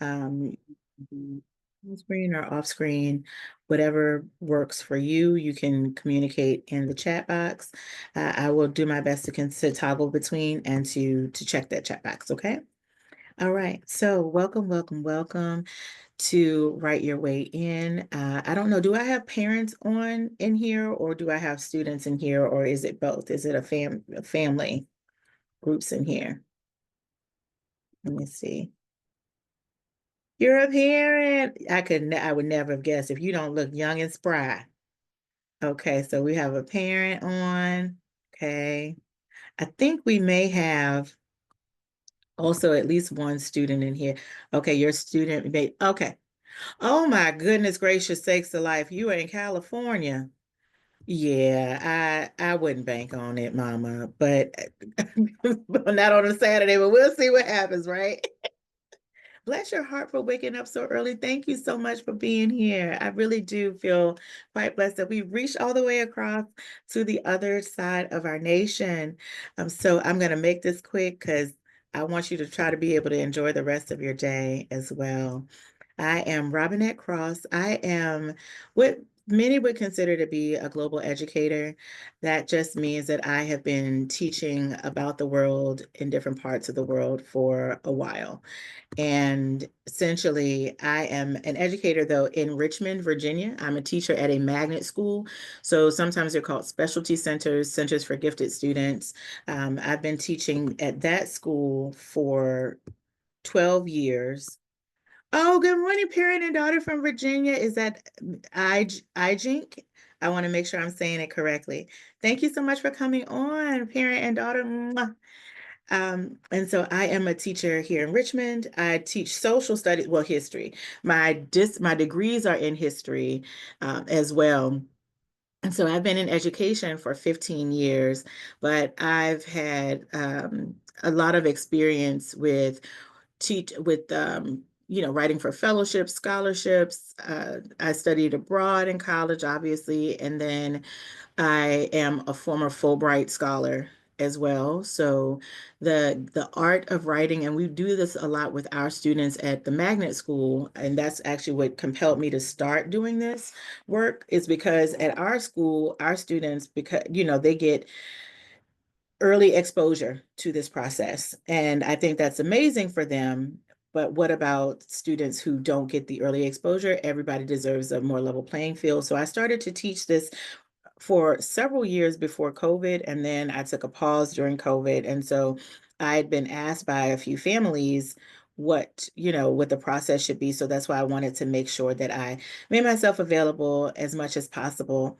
Um, on screen or off screen, whatever works for you, you can communicate in the chat box. I will do my best to toggle between and to check that chat box, okay? All right, so welcome, welcome, welcome to Write Your Way In. I don't know, do I have parents on in here or do I have students in here or is it both? Is it a family groups in here? Let me see. You're a parent. I would never have guessed if you don't look young and spry. Okay, so we have a parent on. Okay. I think we may have also at least one student in here. Okay, your student may, okay. Oh my goodness gracious sakes of life. You are in California. Yeah, I wouldn't bank on it, Mama, but not on a Saturday, but we'll see what happens, right? Bless your heart for waking up so early. Thank you so much for being here. I really do feel quite blessed that we've reached all the way across to the other side of our nation. So I'm going to make this quick because I want you to try to be able to enjoy the rest of your day as well. I am Robinette Cross. I am what many would consider to be a global educator. That just means that I have been teaching about the world in different parts of the world for a while. And essentially, I am an educator, though, in Richmond, Virginia. I'm a teacher at a magnet school. So sometimes they're called specialty centers, centers for gifted students. I've been teaching at that school for 12 years. Oh, good morning, parent and daughter from Virginia. Is that IJink? I want to make sure I'm saying it correctly. Thank you so much for coming on, parent and daughter. Mwah. And so I am a teacher here in Richmond. I teach social studies, well, history. My degrees are in history as well. And so I've been in education for 15 years, but I've had a lot of experience with writing for fellowships, scholarships. I studied abroad in college, obviously, and then I am a former Fulbright scholar as well. So the art of writing, and we do this a lot with our students at the magnet school, and that's actually what compelled me to start doing this work, is because at our school, our students, because they get early exposure to this process. And I think that's amazing for them. But what about students who don't get the early exposure? Everybody deserves a more level playing field. So I started to teach this for several years before COVID, and then I took a pause during COVID. And so I had been asked by a few families what the process should be. So that's why I wanted to make sure that I made myself available as much as possible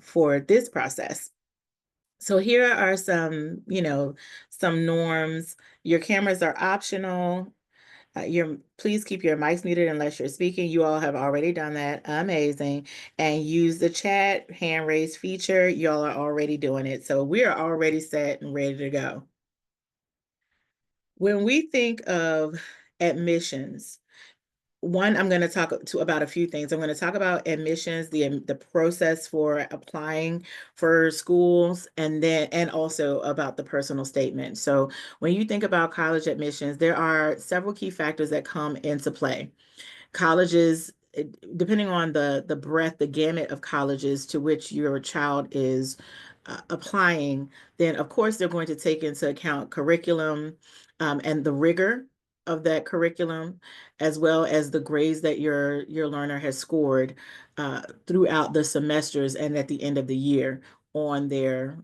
for this process. So here are some norms. Your cameras are optional. Please keep your mics muted unless you're speaking. You all have already done that. Amazing. And use the chat hand raise feature. Y'all are already doing it. So we are already set and ready to go. When we think of admissions, I'm going to about a few things. I'm going to talk about admissions, the process for applying for schools, and also about the personal statement. So when you think about college admissions, there are several key factors that come into play. Colleges, depending on the breadth, the gamut of colleges to which your child is applying, then of course they're going to take into account curriculum and the rigor of that curriculum, as well as the grades that your learner has scored throughout the semesters and at the end of the year on their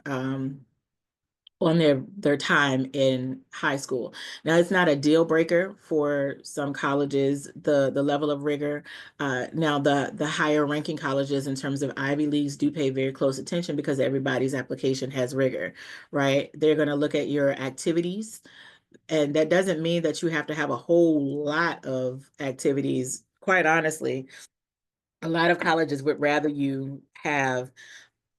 time in high school. Now, it's not a deal breaker for some colleges, the level of rigor. Now, the higher ranking colleges in terms of Ivy Leagues do pay very close attention because everybody's application has rigor, right? They're going to look at your activities, and that doesn't mean that you have to have a whole lot of activities. Quite honestly, a lot of colleges would rather you have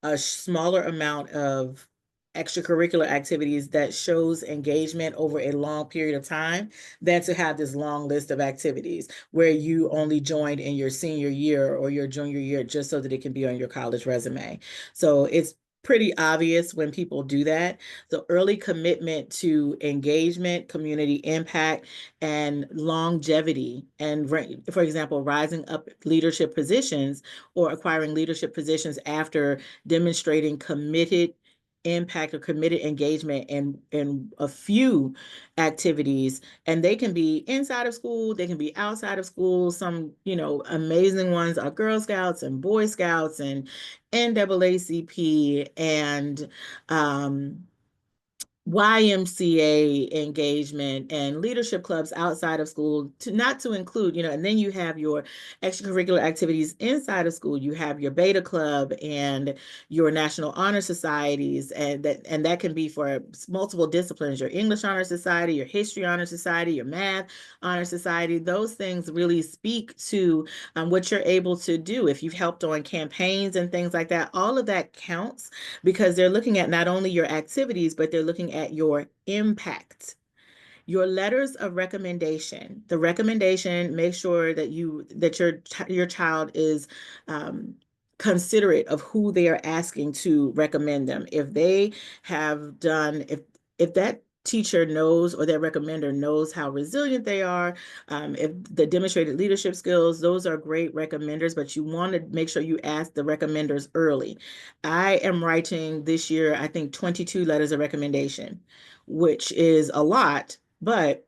a smaller amount of extracurricular activities that shows engagement over a long period of time than to have this long list of activities where you only joined in your senior year or your junior year just so that it can be on your college resume. So it's pretty obvious when people do that. So early commitment to engagement, community impact, and longevity. And for example, rising up leadership positions or acquiring leadership positions after demonstrating committed impact or committed engagement in a few activities. And they can be inside of school, they can be outside of school. Some, amazing ones are Girl Scouts and Boy Scouts and NAACP and YMCA engagement and leadership clubs outside of school, to not to include, and then you have your extracurricular activities inside of school. You have your beta club and your national honor societies, and that can be for multiple disciplines, your English honor society, your history honor society, your math honor society. Those things really speak to what you're able to do. If you've helped on campaigns and things like that, all of that counts, because they're looking at not only your activities, but they're looking at your impact. Your letters of recommendation. The recommendation, make sure that your child is considerate of who they are asking to recommend them. If they have done, if that teacher knows or their recommender knows how resilient they are, if the demonstrated leadership skills, those are great recommenders, but you want to make sure you ask the recommenders early. I am writing this year, I think 22 letters of recommendation, which is a lot, but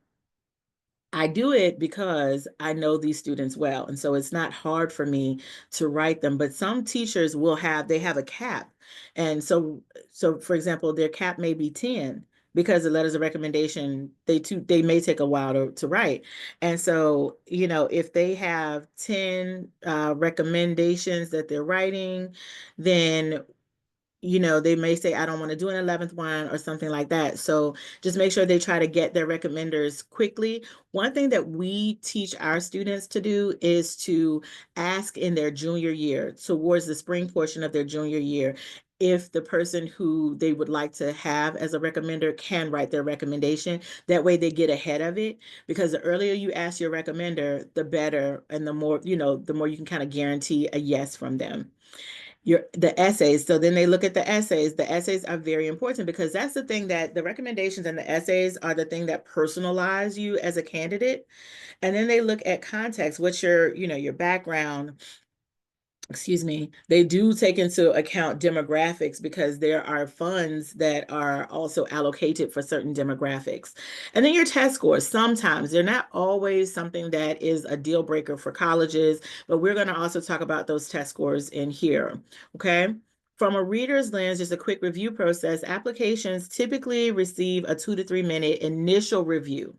I do it because I know these students well. And so it's not hard for me to write them, but some teachers they have a cap. And so for example, their cap may be 10 because the letters of recommendation, they may take a while to write. And so, if they have 10 recommendations that they're writing, then they may say, I don't want to do an 11th one or something like that. So just make sure they try to get their recommenders quickly. One thing that we teach our students to do is to ask in their junior year, towards the spring portion of their junior year, if the person who they would like to have as a recommender can write their recommendation. That way they get ahead of it, because the earlier you ask your recommender, the better, and the more you can kind of guarantee a yes from them. The essays. So then they look at the essays. The essays are very important, because that's the thing, that the recommendations and the essays are the thing that personalize you as a candidate. And then they look at context, what's your background. Excuse me, they do take into account demographics, because there are funds that are also allocated for certain demographics. And then your test scores, sometimes they're not always something that is a deal breaker for colleges, but we're going to also talk about those test scores in here. Okay. From a reader's lens, just a quick review process. Applications typically receive a 2 to 3 minute initial review.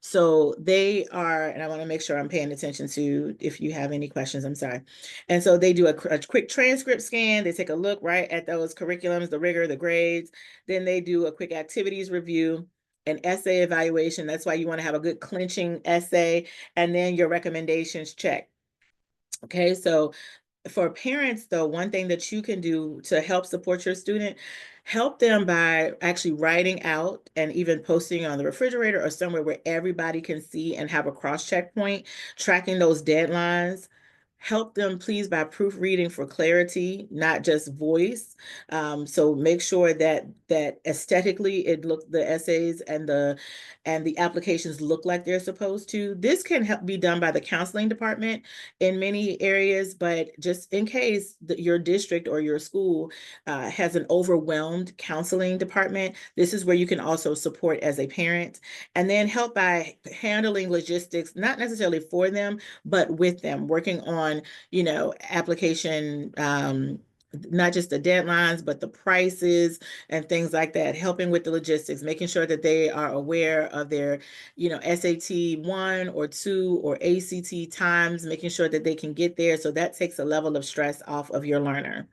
So they are, and I want to make sure I'm paying attention to if you have any questions, I'm sorry. And so they do a quick transcript scan. They take a look right at those curriculums, the rigor, the grades. Then they do a quick activities review, an essay evaluation. That's why you want to have a good clinching essay, and then your recommendations check. Okay, so for parents, though, one thing that you can do to help support your student, help them by actually writing out and even posting on the refrigerator or somewhere where everybody can see and have a cross-check point, tracking those deadlines. Help them, please, by proofreading for clarity, not just voice. So make sure that aesthetically the essays and the applications look like they're supposed to. This can be done by the counseling department in many areas, but just in case your district or your school has an overwhelmed counseling department, this is where you can also support as a parent. And then help by handling logistics, not necessarily for them, but with them, working on, application, not just the deadlines, but the prices and things like that, helping with the logistics, making sure that they are aware of their, SAT 1 or 2 or ACT times, making sure that they can get there. So that takes a level of stress off of your learner.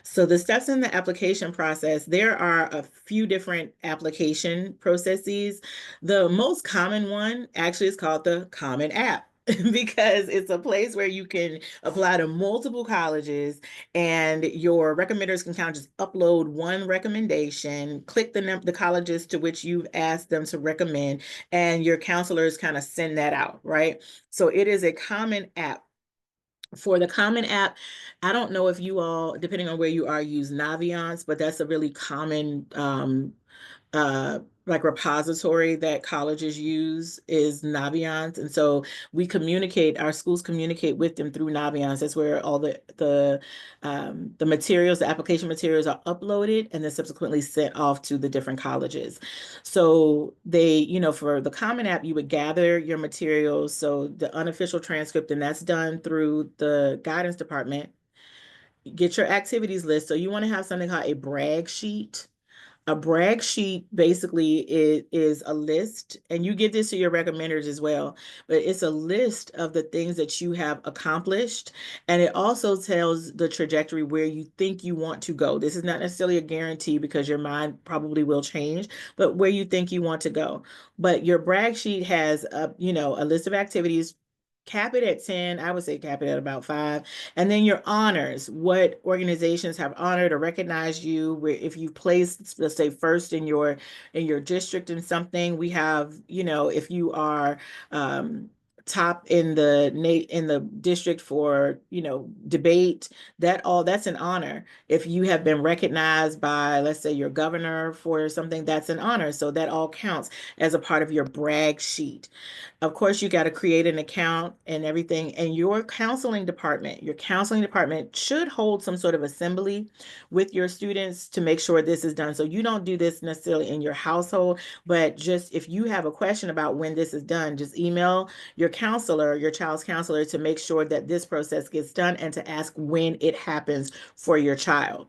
So the steps in the application process, there are a few different application processes. The most common one actually is called the Common App. Because it's a place where you can apply to multiple colleges, and your recommenders can kind of just upload one recommendation, click the colleges to which you've asked them to recommend, and your counselors kind of send that out, right? So it is a Common App. For the Common App, I don't know if you all, depending on where you are, use Naviance, but that's a really common like repository that colleges use is Naviance. And so we communicate, our schools communicate with them through Naviance. That's where all the materials, the application materials are uploaded and then subsequently sent off to the different colleges. So they, for the Common App, you would gather your materials. So the unofficial transcript, and that's done through the guidance department. Get your activities list. So you want to have something called a brag sheet. A brag sheet basically is a list, and you give this to your recommenders as well, but it's a list of the things that you have accomplished, and it also tells the trajectory where you think you want to go. This is not necessarily a guarantee because your mind probably will change, but where you think you want to go. But your brag sheet has a list of activities. Cap it at 10. I would say cap it at about 5. And then your honors, what organizations have honored or recognized you, where if you placed, let's say, first in your district in something. We have, if you are top in the district for, debate, that's an honor. If you have been recognized by, let's say, your governor for something, that's an honor. So that all counts as a part of your brag sheet. Of course, you got to create an account and everything. And your counseling department should hold some sort of assembly with your students to make sure this is done. So you don't do this necessarily in your household, but just if you have a question about when this is done, just email your counselor, your child's counselor, to make sure that this process gets done and to ask when it happens for your child.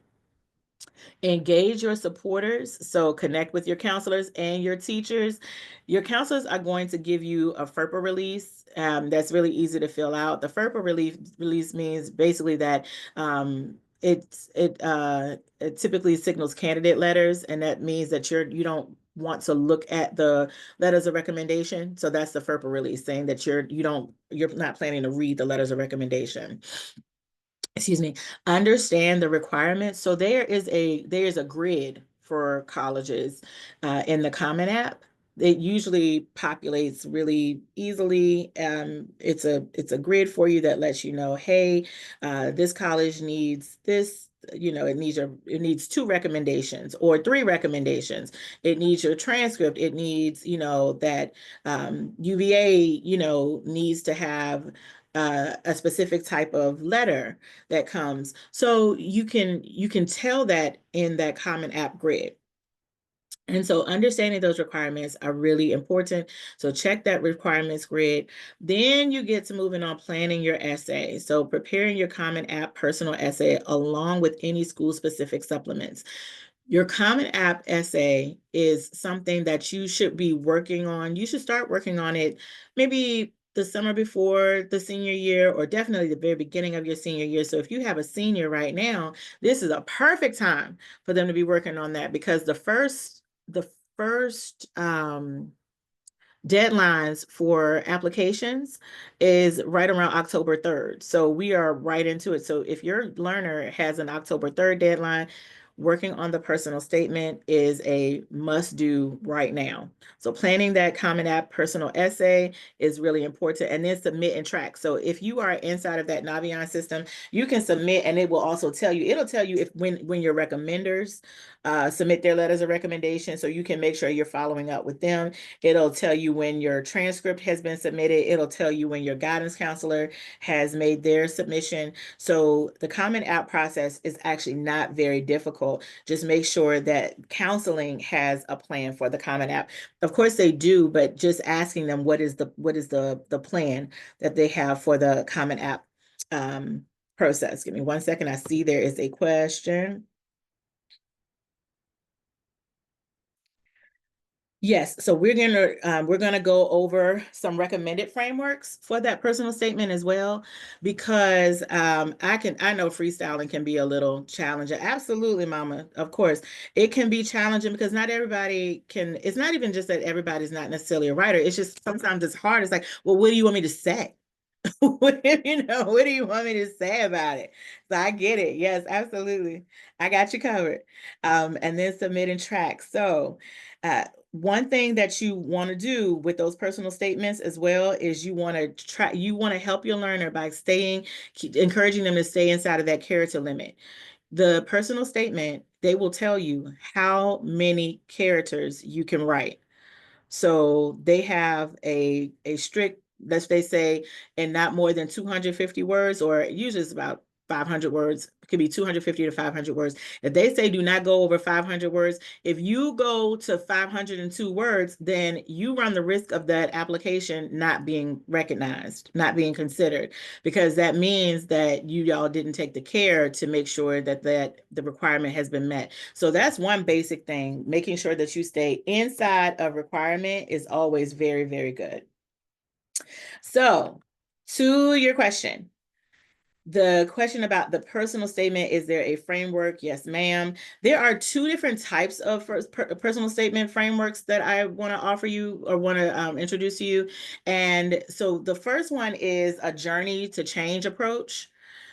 Engage your supporters. So connect with your counselors and your teachers. Your counselors are going to give you a FERPA release. That's really easy to fill out. The FERPA release means basically that it typically signals candidate letters, and that means that you don't want to look at the letters of recommendation. So that's the FERPA release saying that you're not planning to read the letters of recommendation. Excuse me, understand the requirements. So there's a grid for colleges in the Common App. It usually populates really easily. It's a grid for you that lets you know, hey, this college needs this. It needs 2 recommendations or 3 recommendations. It needs your transcript. It needs, that UVA, needs to have a specific type of letter that comes. So you can tell that in that Common App grid. And so understanding those requirements are really important. So check that requirements grid. Then you get to moving on planning your essay. So preparing your Common App personal essay along with any school specific supplements. Your Common App essay is something that you should be working on. You should start working on it maybe the summer before the senior year, or definitely the very beginning of your senior year. So if you have a senior right now, this is a perfect time for them to be working on that, because the first deadlines for applications is right around October 3rd. So we are right into it. So if your learner has an October 3rd deadline, working on the personal statement is a must do right now. So planning that Common App personal essay is really important, and then submit and track. So if you are inside of that Naviance system, you can submit, and it will also tell you, it'll tell you if when your recommenders submit their letters of recommendation, so you can make sure you're following up with them. It'll tell you when your transcript has been submitted. It'll tell you when your guidance counselor has made their submission. So the Common App process is actually not very difficult. Just make sure that counseling has a plan for the Common App. Of course they do, but just asking them what is the plan that they have for the Common App process. Give me 1 second. I see there is a question. Yes, so we're gonna go over some recommended frameworks for that personal statement as well, because I know freestyling can be a little challenging. Absolutely, Mama. Of course, it can be challenging because not everybody can. It's not even just that everybody's not necessarily a writer. It's just sometimes it's hard. It's like, well, what do you want me to say? What do you want me to say about it? So I get it. Yes, absolutely. I got you covered. And then submit and track. So one thing that you want to do with those personal statements as well is you want to help your learner by encouraging them to stay inside of that character limit. The personal statement, they will tell you how many characters you can write. So they have a strict, let's they say, and not more than 250 words, or usually it's about 500 words. It could be 250 to 500 words. If they say do not go over 500 words, if you go to 502 words, then you run the risk of that application not being recognized, not being considered, because that means that you all didn't take the care to make sure that the requirement has been met. So that's one basic thing. Making sure that you stay inside of requirement is always very, very good. So to your question, the question about the personal statement, is there a framework? Yes, ma'am. There are two different types of personal statement frameworks that I want to offer you or want to introduce to you. And so the first one is a journey to change approach.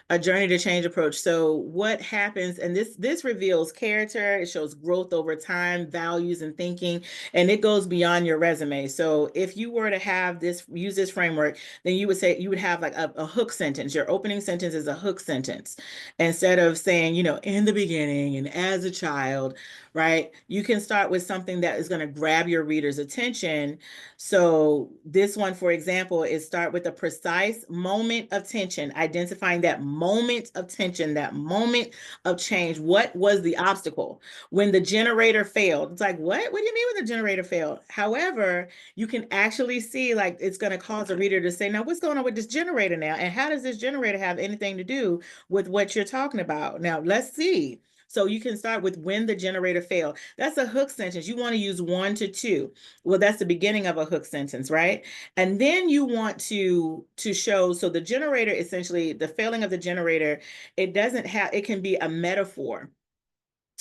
A journey to change approach. So what happens, and this reveals character, it shows growth over time, values and thinking, and it goes beyond your resume. So if you were to have this, use this framework, then you would say, you would have like a hook sentence. Your opening sentence is a hook sentence. Instead of saying, in the beginning and as a child, right? You can start with something that is going to grab your reader's attention. So this one, for example, is start with a precise moment of tension, identifying that moment of tension, that moment of change. What was the obstacle? When the generator failed, it's like, what? What do you mean when the generator failed? However, you can actually see like it's going to cause a reader to say, now what's going on with this generator now? And how does this generator have anything to do with what you're talking about? Now, let's see. So you can start with when the generator failed. That's a hook sentence. You want to use 1 to 2. Well, that's the beginning of a hook sentence, right? And then you want to show, so the generator, essentially the failing of the generator, it can be a metaphor.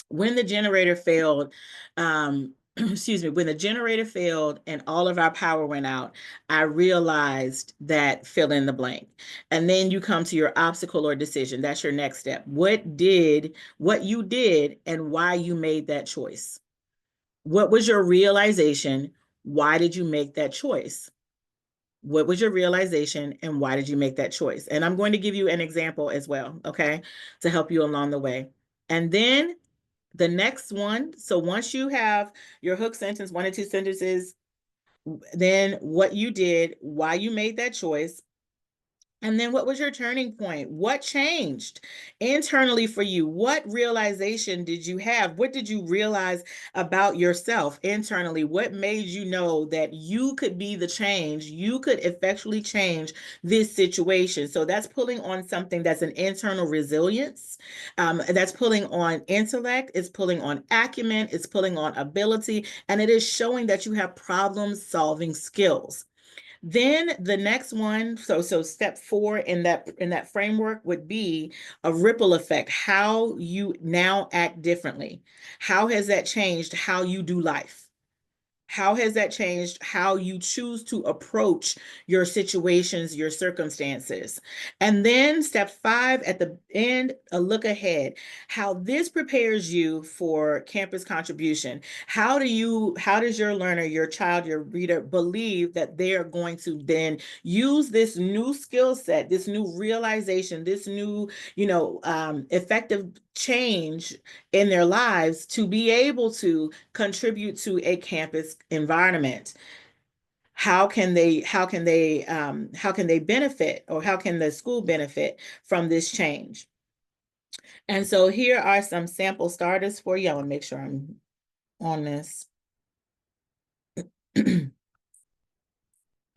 When the generator failed, excuse me, when the generator failed and all of our power went out, I realized that fill in the blank. And then you come to your obstacle or decision. That's your next step. What you did and why you made that choice. What was your realization? Why did you make that choice? What was your realization and why did you make that choice? And I'm going to give you an example as well, okay, to help you along the way. And then the next one, so once you have your hook sentence, 1 or 2 sentences, then what you did, why you made that choice, and then what was your turning point? What changed internally for you? What realization did you have? What did you realize about yourself internally? What made you know that you could be the change? You could effectually change this situation. So that's pulling on something that's an internal resilience. That's pulling on intellect. It's pulling on acumen. It's pulling on ability. And it is showing that you have problem-solving skills. Then the next one, so step 4 in that framework would be a ripple effect, how you now act differently. How has that changed how you do life? How has that changed how you choose to approach your situations, your circumstances? And then step 5 at the end, a look ahead, how this prepares you for campus contribution. How does your learner, your child, your reader believe that they are going to then use this new skill set, this new realization, this new, effective change in their lives to be able to contribute to a campus environment? How can they benefit, or how can the school benefit from this change? And so here are some sample starters for you. I want to make sure I'm on this.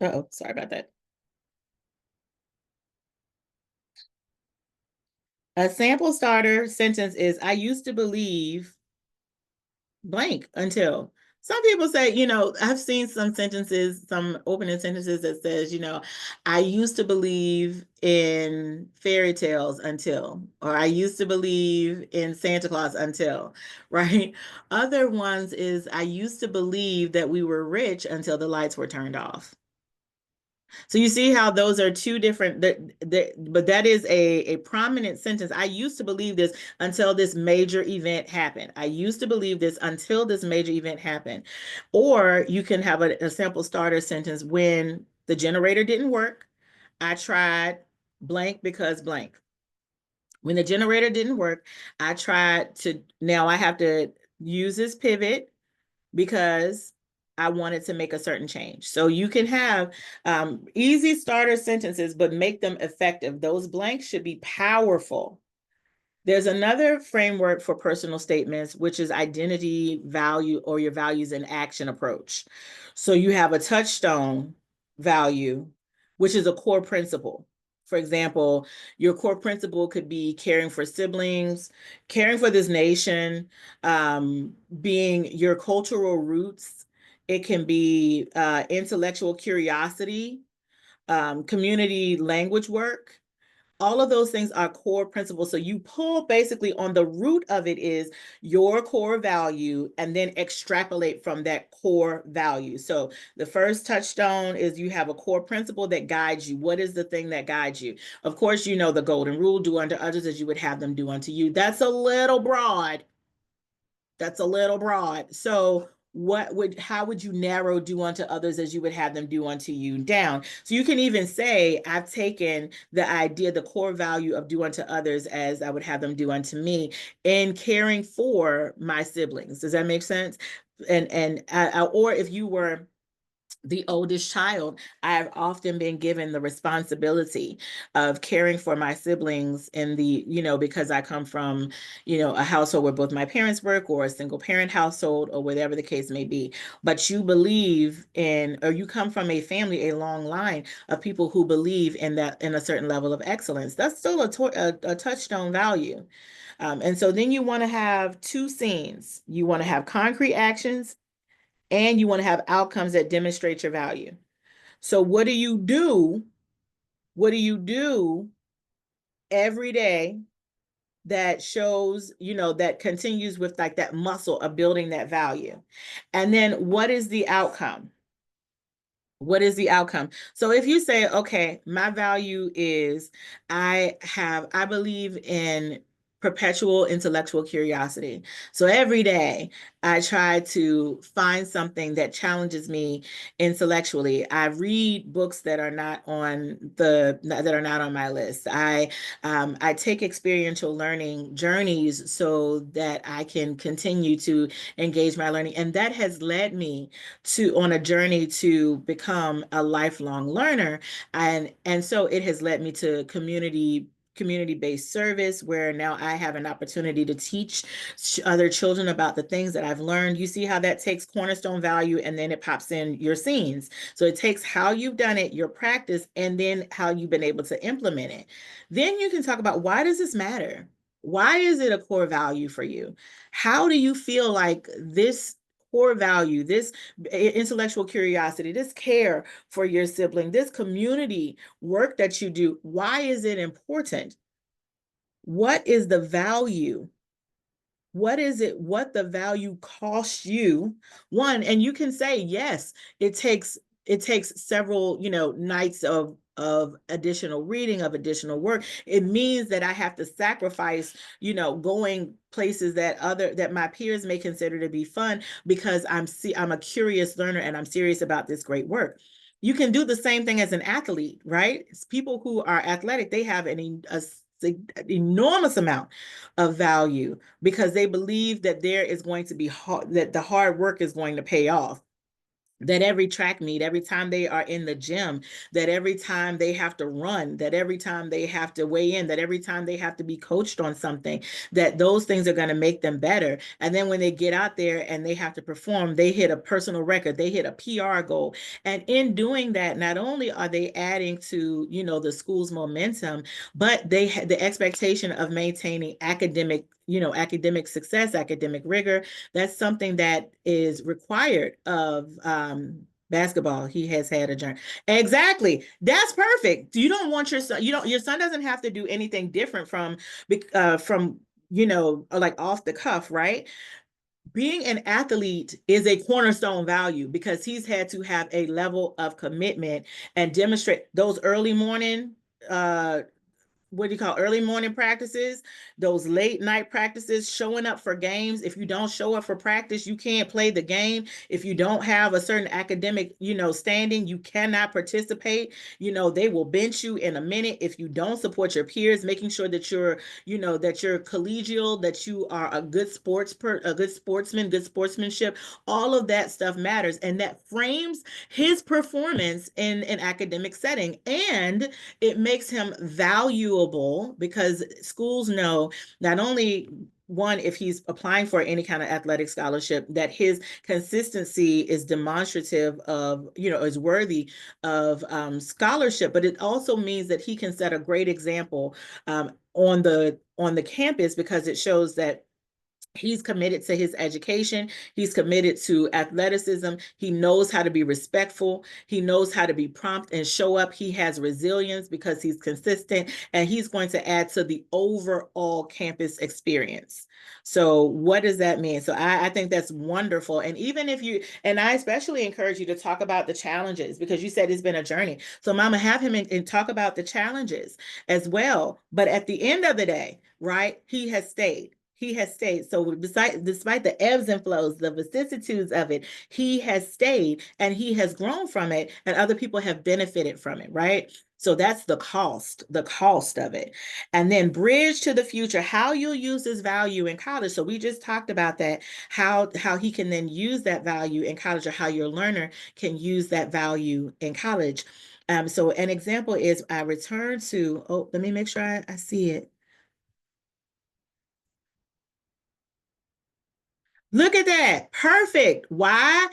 Uh-oh, sorry about that. A sample starter sentence is, I used to believe blank until. Some people say, I've seen some sentences, some opening sentences that says, I used to believe in fairy tales until, or I used to believe in Santa Claus until, right? Other ones is, I used to believe that we were rich until the lights were turned off. So you see how those are two different, but that is a prominent sentence. I used to believe this until this major event happened. I used to believe this until this major event happened. Or you can have a simple starter sentence: when the generator didn't work, I tried blank because blank. When the generator didn't work, I tried to, now I have to use this pivot because I wanted to make a certain change. So you can have easy starter sentences, but make them effective. Those blanks should be powerful. There's another framework for personal statements, which is identity, value, or your values and action approach. So you have a touchstone value, which is a core principle. For example, your core principle could be caring for siblings, caring for this nation, being your cultural roots. It can be intellectual curiosity, community language work. All of those things are core principles. So you pull basically on the root of it is your core value and then extrapolate from that core value. So the first touchstone is you have a core principle that guides you. What is the thing that guides you? Of course, you know the golden rule: do unto others as you would have them do unto you. That's a little broad. That's a little broad. So how would you narrow do unto others as you would have them do unto you down? So you can even say, I've taken the idea, the core value of do unto others as I would have them do unto me in caring for my siblings. Does that make sense? Or if you were the oldest child, I've often been given the responsibility of caring for my siblings in the, because I come from, a household where both my parents work, or a single parent household, or whatever the case may be. But you believe in, or you come from a family, a long line of people who believe in that, in a certain level of excellence. That's still a touchstone value. And so then you want to have two scenes. You want to have concrete actions, and you want to have outcomes that demonstrate your value. So what do you do? What do you do every day that shows, that continues with like that muscle of building that value? And then what is the outcome? What is the outcome? So if you say, okay, my value is I believe in perpetual intellectual curiosity. So every day I try to find something that challenges me intellectually. I read books that are not on my list. I take experiential learning journeys so that I can continue to engage my learning. And that has led me on a journey to become a lifelong learner. And so it has led me to community-based service, where now I have an opportunity to teach other children about the things that I've learned. You see how that takes cornerstone value, and then it pops in your scenes. So it takes how you've done it, your practice, and then how you've been able to implement it. Then you can talk about, why does this matter? Why is it a core value for you? How do you feel like this core value, this intellectual curiosity, this care for your sibling, this community work that you do, why is it important? What is the value? What is it? What the value costs you? One, and you can say, yes, it takes several, nights of additional reading, of additional work. It means that I have to sacrifice, going places that my peers may consider to be fun, because I'm a curious learner and I'm serious about this great work. You can do the same thing as an athlete, right? It's people who are athletic, they have an enormous amount of value, because they believe that there is going to be that the hard work is going to pay off, that every track meet, every time they are in the gym, that every time they have to run, that every time they have to weigh in, that every time they have to be coached on something, that those things are going to make them better. And then when they get out there and they have to perform, they hit a personal record, they hit a PR goal. And in doing that, not only are they adding to, the school's momentum, but they have the expectation of maintaining academic success, academic rigor. That's something that is required of basketball. He has had a journey. Exactly. That's perfect. You don't want your son, your son doesn't have to do anything different from like off the cuff, right? being an athlete is a cornerstone value because he's had to have a level of commitment and demonstrate those early morning what do you call early morning practices, those late night practices, showing up for games. If you don't show up for practice, you can't play the game. If you don't have a certain academic, standing, you cannot participate. They will bench you in a minute if you don't support your peers, making sure that you're collegial, that you are a good a good sportsman, good sportsmanship. All of that stuff matters, and that frames his performance in an academic setting, and it makes him valuable because schools know not only one, if he's applying for any kind of athletic scholarship, that his consistency is demonstrative of, is worthy of scholarship, but it also means that he can set a great example on the campus because it shows that he's committed to his education. He's committed to athleticism. He knows how to be respectful. He knows how to be prompt and show up. He has resilience because he's consistent, and he's going to add to the overall campus experience. So what does that mean? So I think that's wonderful. And even if and I especially encourage you to talk about the challenges because you said it's been a journey. So mama, have him and talk about the challenges as well. But at the end of the day, right, he has stayed. He has stayed. So despite the ebbs and flows, the vicissitudes of it, he has stayed and he has grown from it, and other people have benefited from it, right? So that's the cost of it. And then bridge to the future, how you'll use this value in college. So we just talked about that, how he can then use that value in college, or how your learner can use that value in college. So an example is I return to, let me make sure I see it. Look at that. Perfect. Why?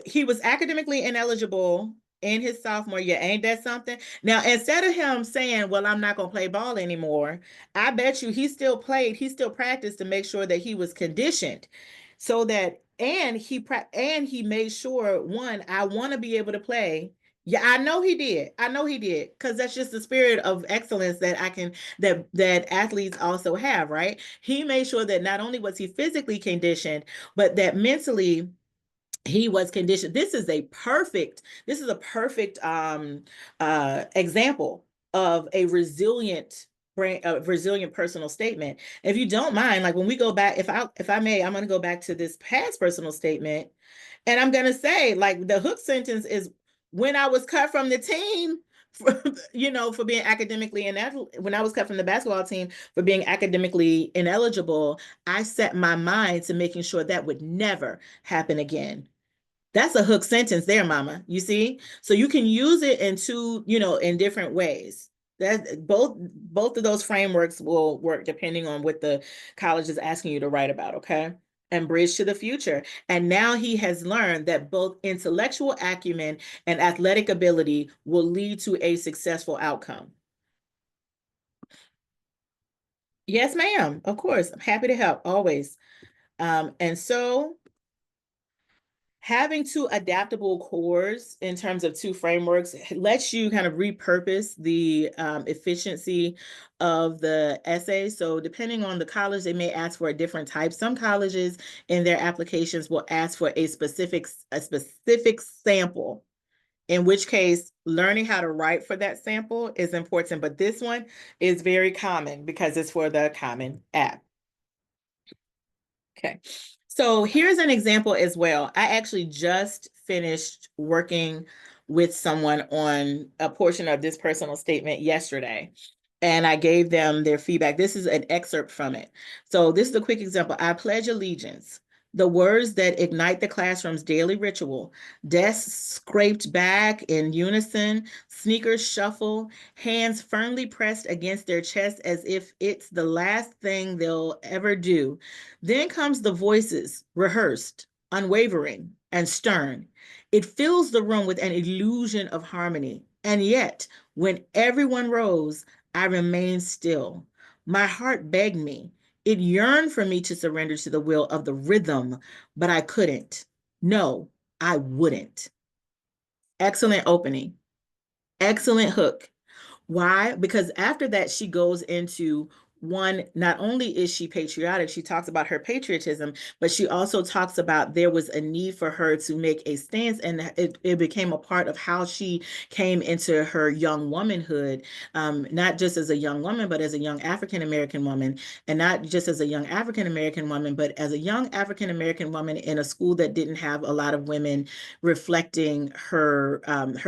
He was academically ineligible in his sophomore year. Ain't that something? Now, instead of him saying, well, I'm not going to play ball anymore, I bet you he still practiced to make sure that he was conditioned so that, and he made sure, one, I want to be able to play. Yeah, I know he did. I know he did, because that's just the spirit of excellence that athletes also have, right? He made sure that not only was he physically conditioned, but that mentally he was conditioned. This is a perfect example of a resilient brain, a resilient personal statement. If you don't mind, like when we go back, if I may, I'm going to go back to this past personal statement, and I'm going to say, like, the hook sentence is, when I was cut from the team, for, for being academically ineligible, when I was cut from the basketball team for being academically ineligible, I set my mind to making sure that would never happen again. That's a hook sentence there, mama. You see? So you can use it in in different ways. That both of those frameworks will work depending on what the college is asking you to write about, okay? And bridge to the future. And now he has learned that both intellectual acumen and athletic ability will lead to a successful outcome. Yes, ma'am. Of course. I'm happy to help always. And so having two adaptable cores in terms of two frameworks lets you kind of repurpose the efficiency of the essay. So depending on the college, they may ask for a different type. Some colleges in their applications will ask for a specific sample, in which case learning how to write for that sample is important. But this one is very common because it's for the Common App. Okay. So here's an example as well. I actually just finished working with someone on a portion of this personal statement yesterday, and I gave them their feedback. This is an excerpt from it. So this is a quick example. I pledge allegiance. The words that ignite the classroom's daily ritual. Desks scraped back in unison, sneakers shuffle, hands firmly pressed against their chest as if it's the last thing they'll ever do. Then comes the voices, rehearsed, unwavering, and stern. It fills the room with an illusion of harmony. And yet, when everyone rose, I remained still. My heart begged me. It yearned for me to surrender to the will of the rhythm, but I couldn't. No, I wouldn't. Excellent opening. Excellent hook. Why? Because after that, she goes into one, not only is she patriotic, she talks about her patriotism, but she also talks about there was a need for her to make a stance, and it became a part of how she came into her young womanhood, not just as a young woman, but as a young African American woman, and not just as a young African American woman, but as a young African American woman in a school that didn't have a lot of women reflecting her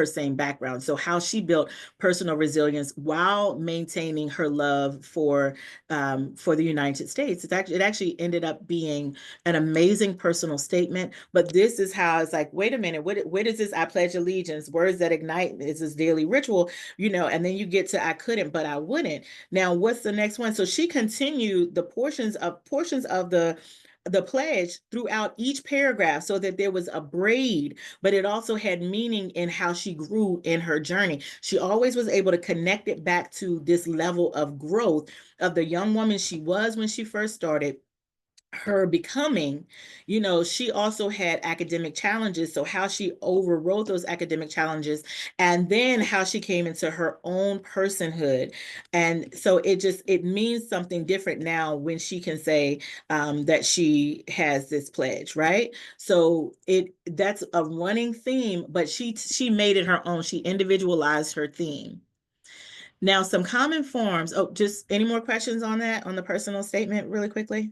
same background. So how she built personal resilience while maintaining her love for the United States. It actually ended up being an amazing personal statement. But this is how it's like, wait a minute, what is this? I pledge allegiance, words that ignite is this daily ritual, and then you get to I couldn't, but I wouldn't. Now, what's the next one? So she continued the portions of the pledge throughout each paragraph so that there was a braid, but it also had meaning in how she grew in her journey. She always was able to connect it back to this level of growth of the young woman she was when she first started her becoming. She also had academic challenges, so how she overrode those academic challenges, and then how she came into her own personhood. And so it means something different now when she can say that she has this pledge, right? So that's a running theme, but she made it her own. She individualized her theme. Now, some common forms. Oh, just any more questions on that, on the personal statement really quickly?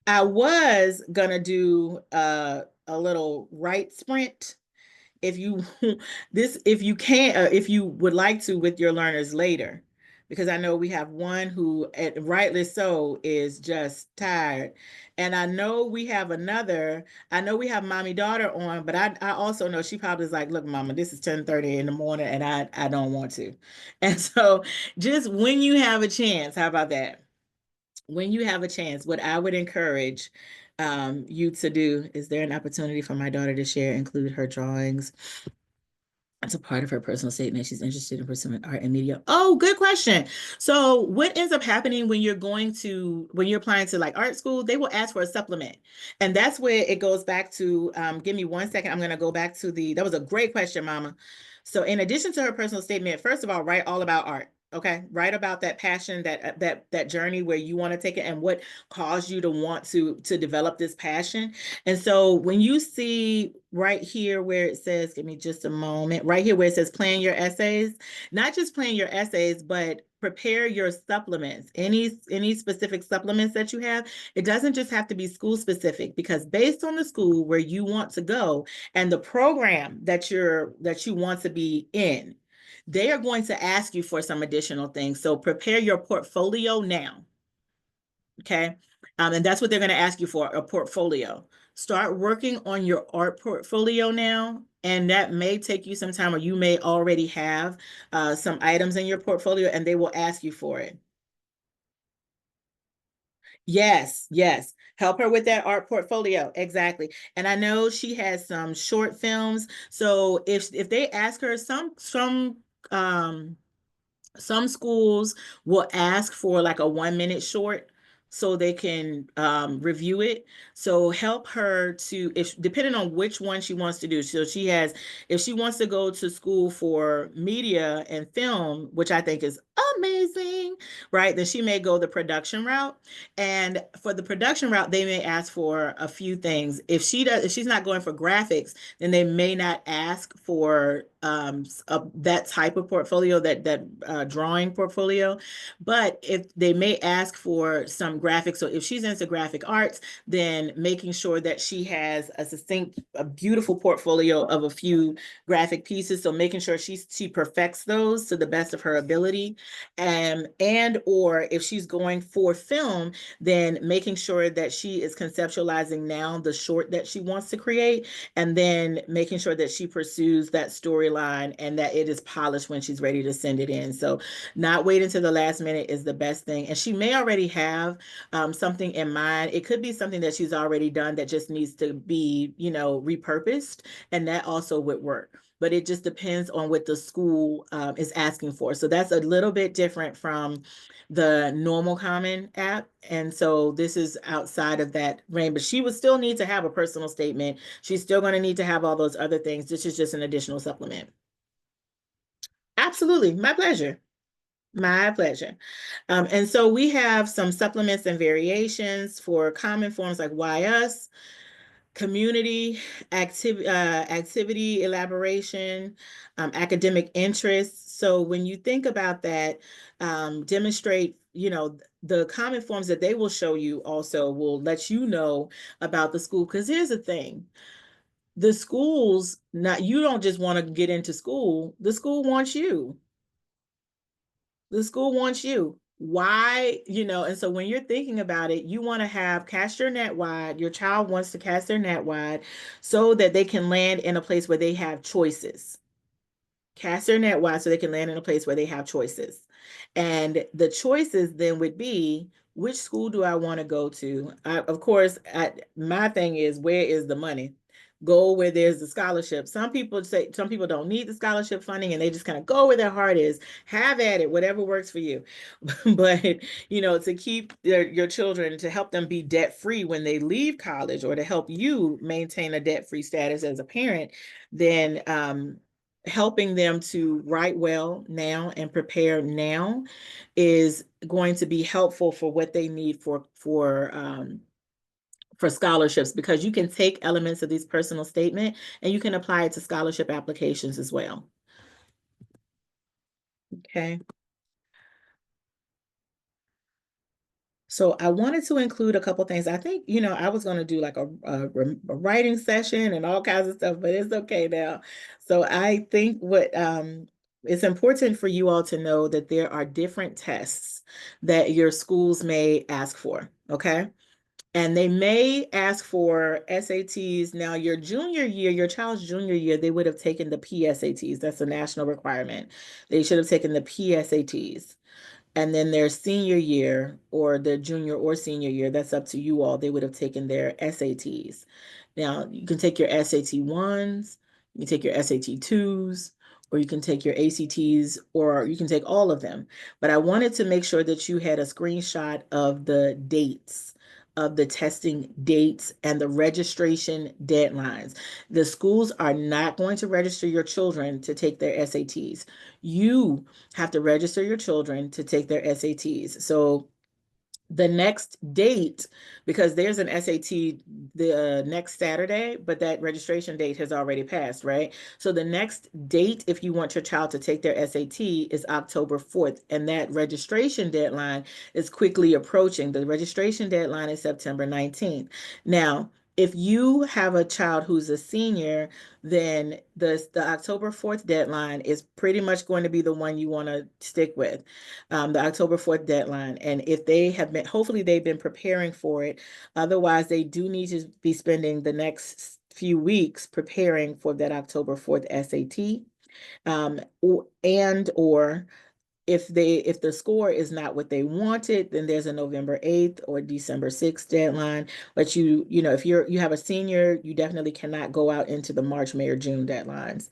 I was gonna do a little right sprint if you if you can, if you would like to, with your learners later, because I know we have one who, rightly so, is just tired, and I know we have mommy daughter on, but I also know she probably is like, look, mama, this is 10:30 in the morning, and I don't want to. And so just when you have a chance, how about that? When you have a chance, what I would encourage you to do, is there an opportunity for my daughter to share, include her drawings as a part of her personal statement? She's interested in pursuing art and media. Oh, good question. So what ends up happening when you're applying to like art school, they will ask for a supplement. And that's where it goes back to, give me 1 second. I'm going to go back to that was a great question, Mama. So in addition to her personal statement, first of all, write all about art. Okay, write about that passion, that journey where you want to take it, and what caused you to want to develop this passion. And so when you see right here where it says, give me just a moment, right here where it says plan your essays, not just plan your essays, but prepare your supplements, any specific supplements that you have. It doesn't just have to be school specific, because based on the school where you want to go and the program that you want to be in, they are going to ask you for some additional things. So prepare your portfolio now. Okay. And that's what they're going to ask you for, a portfolio. Start working on your art portfolio now. And that may take you some time, or you may already have some items in your portfolio, and they will ask you for it. Yes, yes. Help her with that art portfolio. Exactly. And I know she has some short films. So if they ask her, um some schools will ask for like a 1 minute short so they can review it. So help her to, if depending on which one she wants to do. So if she wants to go to school for media and film, which I think is amazing, right? Then she may go the production route. And for the production route, they may ask for a few things. If she's not going for graphics, then they may not ask for that type of portfolio, that drawing portfolio. But if they may ask for some graphics, so if she's into graphic arts, then making sure that she has a beautiful portfolio of a few graphic pieces. So making sure she perfects those to the best of her ability, and or if she's going for film, then making sure that she is conceptualizing now the short that she wants to create, and then making sure that she pursues that storyline and that it is polished when she's ready to send it in. So not waiting to the last minute is the best thing. And she may already have something in mind. It could be something that she's already done that just needs to be, repurposed, and that also would work. But it just depends on what the school is asking for. So that's a little bit different from the normal Common app. And so this is outside of that range, but she would still need to have a personal statement. She's still going to need to have all those other things. This is just an additional supplement. Absolutely. My pleasure. My pleasure. And so we have some supplements and variations for common forms like why us, community, activity elaboration, academic interests. So when you think about that, demonstrate, the common forms that they will show you also will let you know about the school. Because here's the thing, the schools, not, you don't just want to get into school, the school wants you. The school wants you. Why, and so when you're thinking about it, you want to have cast your net wide. Your child wants to cast their net wide so that they can land in a place where they have choices. Cast their net wide so they can land in a place where they have choices. And the choices then would be, which school do I want to go to? Of course, my thing is, where is the money? Go where there's the scholarship. Some people say some people don't need the scholarship funding and they just kind of go where their heart is. Have at it, whatever works for you. But to keep your children, to help them be debt free when they leave college, or to help you maintain a debt free status as a parent, then helping them to write well now and prepare now is going to be helpful for what they need for scholarships, because you can take elements of these personal statement and you can apply it to scholarship applications as well. Okay. So I wanted to include a couple things. I think, I was going to do like a writing session and all kinds of stuff, but it's okay now. So I think what it's important for you all to know that there are different tests that your schools may ask for, okay? And they may ask for SATs. Now, your junior year, your child's junior year, they would have taken the PSATs. That's a national requirement. They should have taken the PSATs. And then their senior year, or the junior or senior year, that's up to you all, they would have taken their SATs. Now, you can take your SAT ones, you can take your SAT twos, or you can take your ACTs, or you can take all of them. But I wanted to make sure that you had a screenshot of the dates, of the testing dates and the registration deadlines. The schools are not going to register your children to take their SATs. You have to register your children to take their SATs. So the next date, because there's an SAT the next Saturday, but that registration date has already passed, right? So the next date, if you want your child to take their SAT, is October 4th, and that registration deadline is quickly approaching. The registration deadline is September 19th. Now, if you have a child who's a senior, then the October 4th deadline is pretty much going to be the one you want to stick with, the October 4th deadline. And if they have been, hopefully they've been preparing for it. Otherwise, they do need to be spending the next few weeks preparing for that October 4th SAT. Or if the score is not what they wanted, then there's a November 8th or December 6th deadline. But if you have a senior, you definitely cannot go out into the March, May, or June deadlines.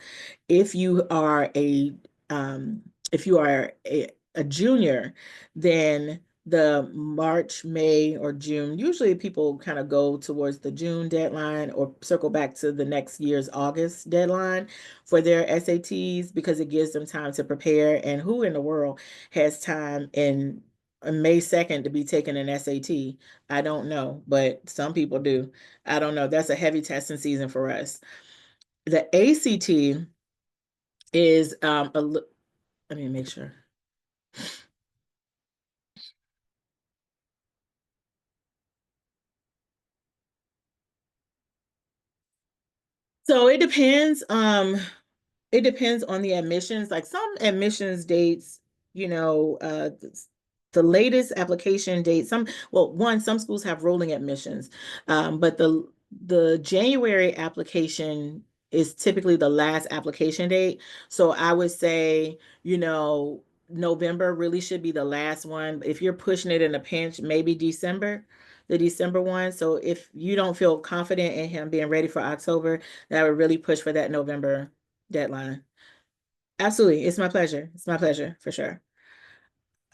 If you are a um, if you are a junior, then the March, May, or June, usually people kind of go towards the June deadline or circle back to the next year's August deadline for their SATs, because it gives them time to prepare. And who in the world has time in May 2nd to be taking an SAT? I don't know, but some people do. I don't know. That's a heavy testing season for us. The ACT is let me make sure. So it depends on the admissions. Like some admissions dates, you know, uh, the latest application date, some schools have rolling admissions, but the January application is typically the last application date. So I would say, November really should be the last one. If you're pushing it in a pinch, maybe December, the December one. So if you don't feel confident in him being ready for October, then I would really push for that November deadline. Absolutely. It's my pleasure. It's my pleasure for sure.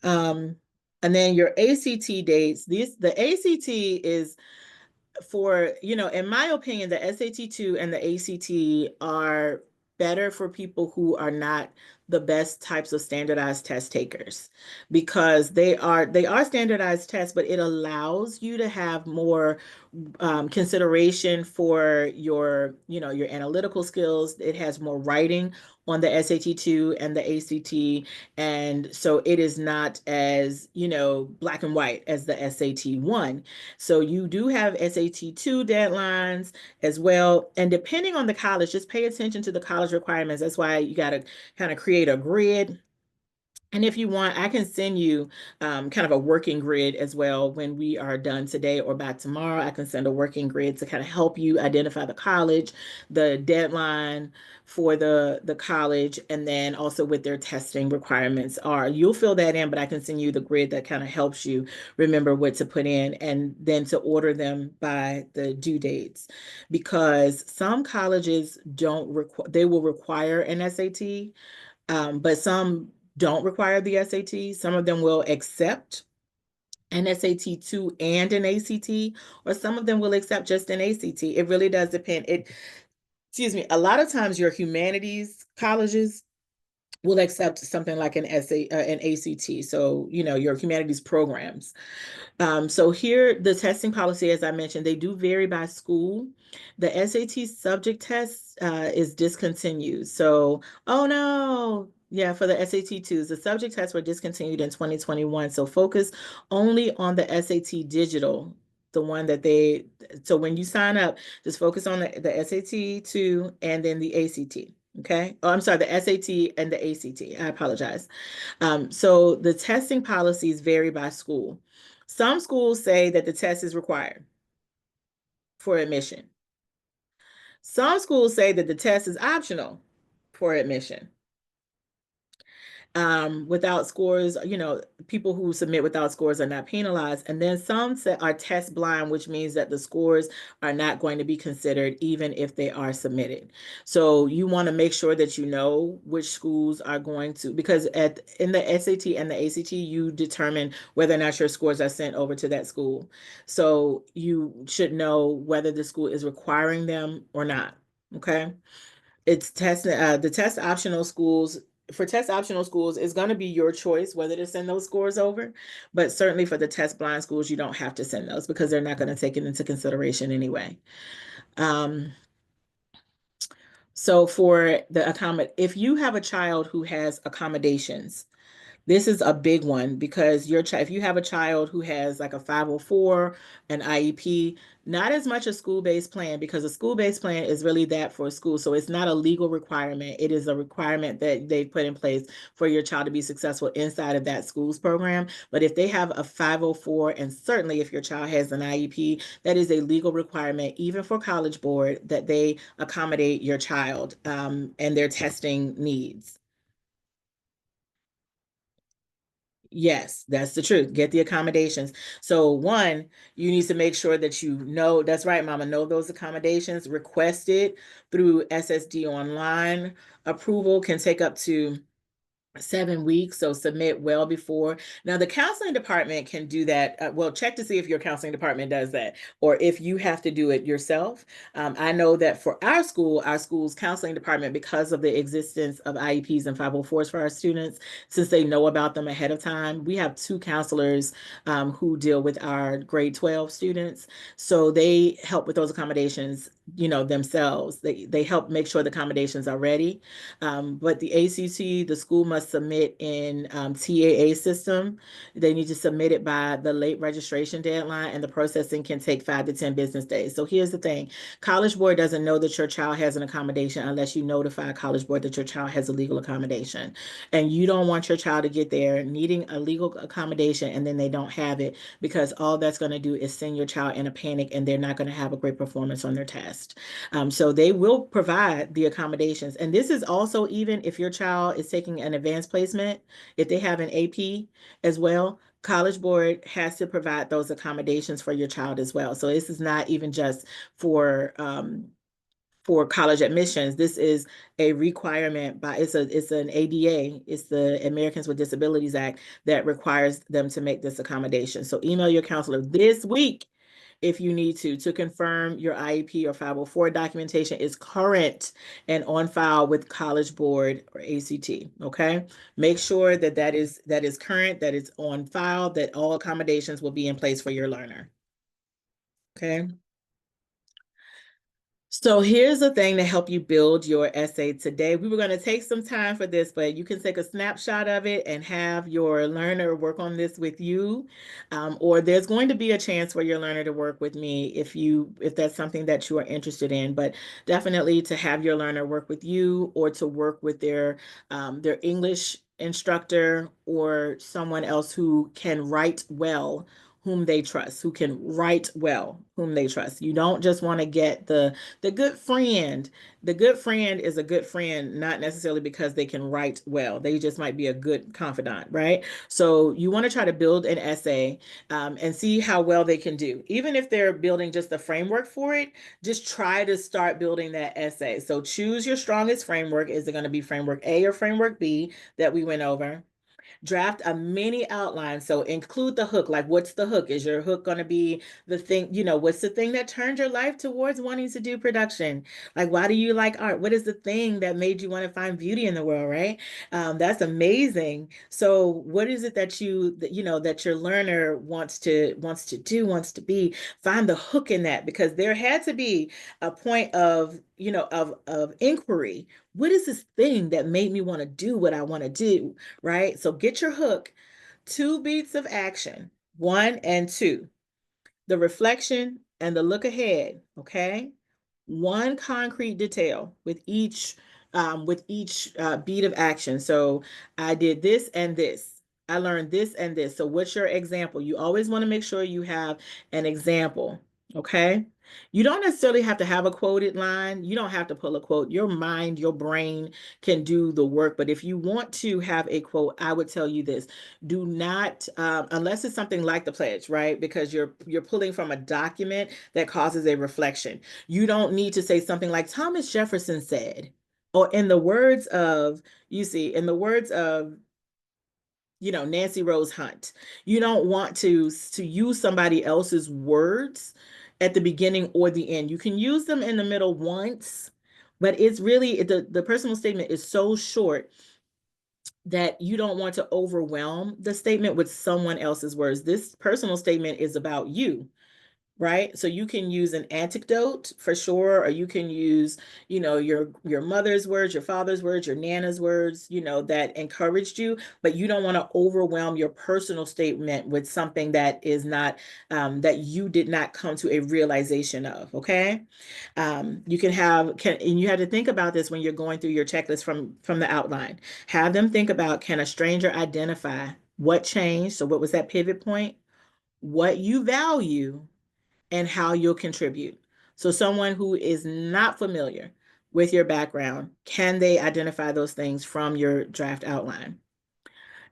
Um, and then your ACT dates, the ACT is for, in my opinion, the SAT2 and the ACT are better for people who are not the best types of standardized test takers, because they are standardized tests, but it allows you to have more consideration for your, your analytical skills. It has more writing on the SAT 2 and the ACT. And so it is not as, black and white as the SAT 1. So you do have SAT 2 deadlines as well. And depending on the college, just pay attention to the college requirements. That's why you got to kind of create a grid. And if you want, I can send you kind of a working grid as well when we are done today or by tomorrow. I can send a working grid to kind of help you identify the college, the deadline for the college, and then also what their testing requirements are. You'll fill that in, but I can send you the grid that kind of helps you remember what to put in and then to order them by the due dates. Because some colleges don't require, they will require an SAT, but some don't require the SAT. Some of them will accept an SAT 2 and an ACT, or some of them will accept just an ACT. It really does depend. Excuse me, a lot of times your humanities colleges will accept something like an ACT. So, your humanities programs. So here, the testing policy, as I mentioned, they do vary by school. The SAT subject test is discontinued. So, oh no. Yeah, for the SAT 2s, the subject tests were discontinued in 2021. So focus only on the SAT digital, the one that so when you sign up, just focus on the SAT 2 and then the ACT. Okay. Oh, I'm sorry, the SAT and the ACT. I apologize. So the testing policies vary by school. Some schools say that the test is required for admission. Some schools say that the test is optional for admission. Without scores, people who submit without scores are not penalized. And then some are test blind, which means that the scores are not going to be considered even if they are submitted. So you want to make sure that you know which schools are going to, because in the SAT and the ACT, you determine whether or not your scores are sent over to that school. So you should know whether the school is requiring them or not. Okay. It's the test optional schools. For test optional schools, it's going to be your choice whether to send those scores over. But certainly for the test blind schools, you don't have to send those because they're not going to take it into consideration anyway. So for if you have a child who has accommodations, this is a big one because if you have a child who has like a 504, an IEP, not as much a school-based plan, because a school-based plan is really that for a school. So it's not a legal requirement. It is a requirement that they've put in place for your child to be successful inside of that school's program. But if they have a 504, and certainly if your child has an IEP, that is a legal requirement, even for College Board, that they accommodate your child and their testing needs. Yes, that's the truth. Get the accommodations. So one, you need to make sure that that's right, Mama, know those accommodations, request it through SSD online. Approval can take up to 7 weeks, so submit well before. Now, the counseling department can do that. Well, check to see if your counseling department does that, or if you have to do it yourself. I know that for our school's counseling department, because of the existence of IEPs and 504s for our students, since they know about them ahead of time, we have 2 counselors who deal with our grade 12 students. So they help with those accommodations, themselves. They help make sure the accommodations are ready. But the ACT, the school must submit in TAA system. They need to submit it by the late registration deadline, and the processing can take 5 to 10 business days. So here's the thing. College Board doesn't know that your child has an accommodation unless you notify College Board that your child has a legal accommodation. And you don't want your child to get there needing a legal accommodation and then they don't have it, because all that's going to do is send your child in a panic and they're not going to have a great performance on their test. So they will provide the accommodations. And this is also even if your child is taking an advanced placement, if they have an AP as well, College Board has to provide those accommodations for your child as well. So this is not even just for college admissions. This is a requirement it's an ADA, it's the Americans with Disabilities Act, that requires them to make this accommodation. So email your counselor this week. if you need to confirm your IEP or 504 documentation is current and on file with College Board or ACT. Okay, make sure that that is current, that it's on file, that all accommodations will be in place for your learner. Okay. So here's the thing to help you build your essay today. We were going to take some time for this, but you can take a snapshot of it and have your learner work on this with you. Or there's going to be a chance for your learner to work with me if that's something that you are interested in. But definitely to have your learner work with you or to work with their English instructor or someone else who can write well, whom they trust, who can write well, whom they trust. You don't just want to get the good friend. The good friend is a good friend, not necessarily because they can write well. They just might be a good confidant, right? So you want to try to build an essay and see how well they can do. Even if they're building just the framework for it, just try to start building that essay. So choose your strongest framework. Is it going to be framework A or framework B that we went over? Draft a mini outline. So include the hook. Like, what's the hook? Is your hook going to be the thing? What's the thing that turned your life towards wanting to do production? Like, why do you like art? What is the thing that made you want to find beauty in the world, right? That's amazing. So what is it that your learner wants to be? Find the hook in that, because there had to be a point of inquiry. What is this thing that made me want to do what I want to do? Right? So get your hook, 2 beats of action, 1 and 2, the reflection and the look ahead. Okay. One concrete detail with each beat of action. So I did this and this. I learned this and this. So what's your example? You always want to make sure you have an example. Okay. You don't necessarily have to have a quoted line. You don't have to pull a quote. Your mind, your brain can do the work. But if you want to have a quote, I would tell you this: do not, unless it's something like the pledge, right? Because you're pulling from a document that causes a reflection. You don't need to say something like Thomas Jefferson said, or in the words of, in the words of Nancy Rose Hunt. You don't want to use somebody else's words at the beginning or the end. You can use them in the middle once, but it's really the personal statement is so short that you don't want to overwhelm the statement with someone else's words. This personal statement is about you, right? So you can use an anecdote for sure, or you can use, your mother's words, your father's words, your nana's words, that encouraged you, but you don't want to overwhelm your personal statement with something that is not, that you did not come to a realization of, okay? You and you have to think about this when you're going through your checklist from the outline. Have them think about, can a stranger identify what changed? So what was that pivot point? What you value and how you'll contribute. So someone who is not familiar with your background, can they identify those things from your draft outline?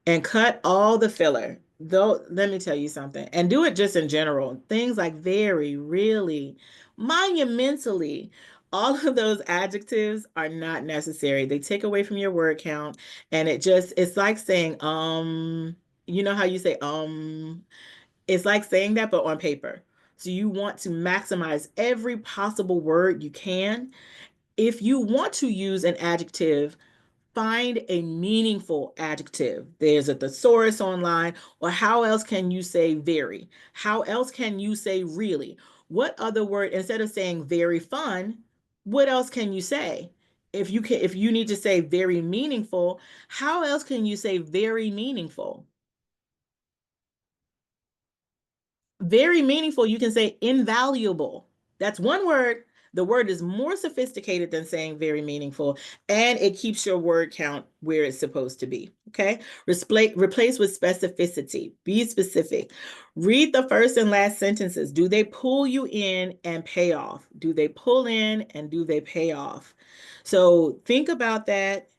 And cut all the filler. Though, let me tell you something, and do it just in general. Things like very, really, monumentally, all of those adjectives are not necessary. They take away from your word count, and it's like saying, you know how you say, it's like saying that, but on paper. So you want to maximize every possible word you can. If you want to use an adjective, find a meaningful adjective. There's a thesaurus online, or how else can you say very? How else can you say really? What other word, instead of saying very fun, what else can you say? If you need to say very meaningful, how else can you say very meaningful? Very meaningful, you can say invaluable. That's one word. The word is more sophisticated than saying very meaningful, and it keeps your word count where it's supposed to be. Okay. Replace with specificity. Be specific. Read the first and last sentences. Do they pull you in and pay off? Do they pull in and do they pay off? So think about that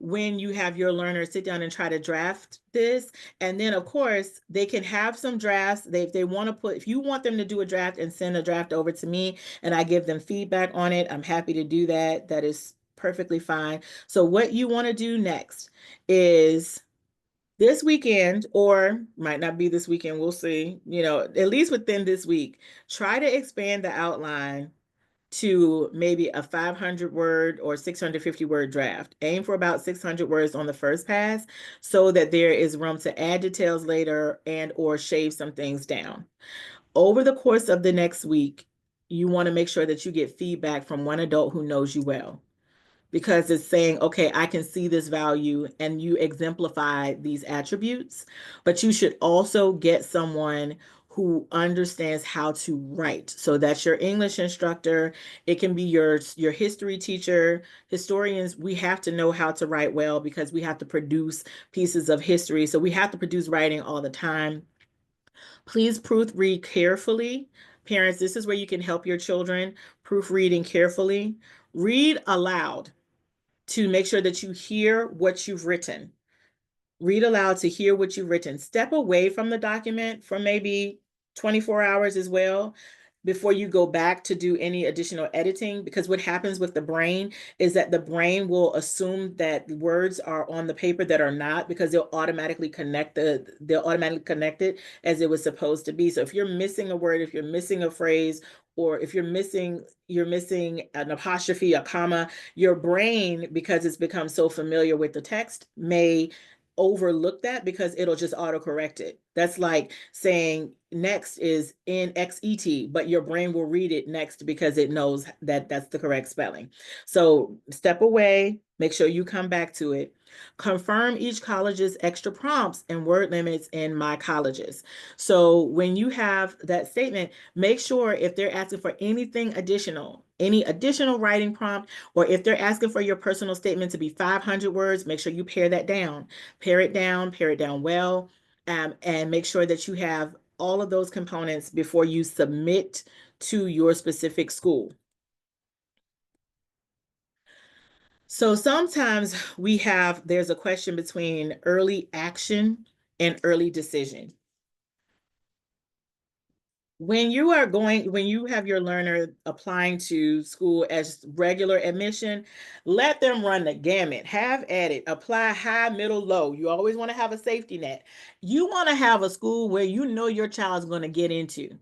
when you have your learners sit down and try to draft this. And then of course they can have some drafts. If they want to if you want them to do a draft and send a draft over to me and I give them feedback on it, I'm happy to do that. That is perfectly fine. So what you want to do next is this weekend, or might not be this weekend, we'll see, at least within this week, try to expand the outline to maybe a 500 word or 650 word draft. Aim for about 600 words on the first pass so that there is room to add details later and or shave some things down. Over the course of the next week, you want to make sure that you get feedback from one adult who knows you well, because it's saying, okay, I can see this value and you exemplify these attributes, but you should also get someone who understands how to write. So that's your English instructor. It can be your history teacher. Historians, we have to know how to write well because we have to produce pieces of history. So we have to produce writing all the time. Please proofread carefully. Parents, this is where you can help your children proofreading carefully. Read aloud to make sure that you hear what you've written. Read aloud to hear what you've written. Step away from the document for maybe 24 hours as well before you go back to do any additional editing, because what happens with the brain is that the brain will assume that words are on the paper that are not, because they'll automatically connect it as it was supposed to be. So if you're missing a word, if you're missing a phrase, or if you're missing an apostrophe, a comma, your brain, because it's become so familiar with the text, may overlook that because it'll just autocorrect it. That's like saying next is NXET, but your brain will read it next because it knows that that's the correct spelling. So step away, make sure you come back to it. Confirm each college's extra prompts and word limits in my colleges. So when you have that statement, make sure if they're asking for anything additional, any additional writing prompt, or if they're asking for your personal statement to be 500 words, make sure you pare that down. Pare it down well, and make sure that you have all of those components before you submit to your specific school. So sometimes there's a question between early action and early decision. When you have your learner applying to school as regular admission, let them run the gamut. Have at it. Apply high, middle, low. You always want to have a safety net. You want to have a school where you know your child's going to get into.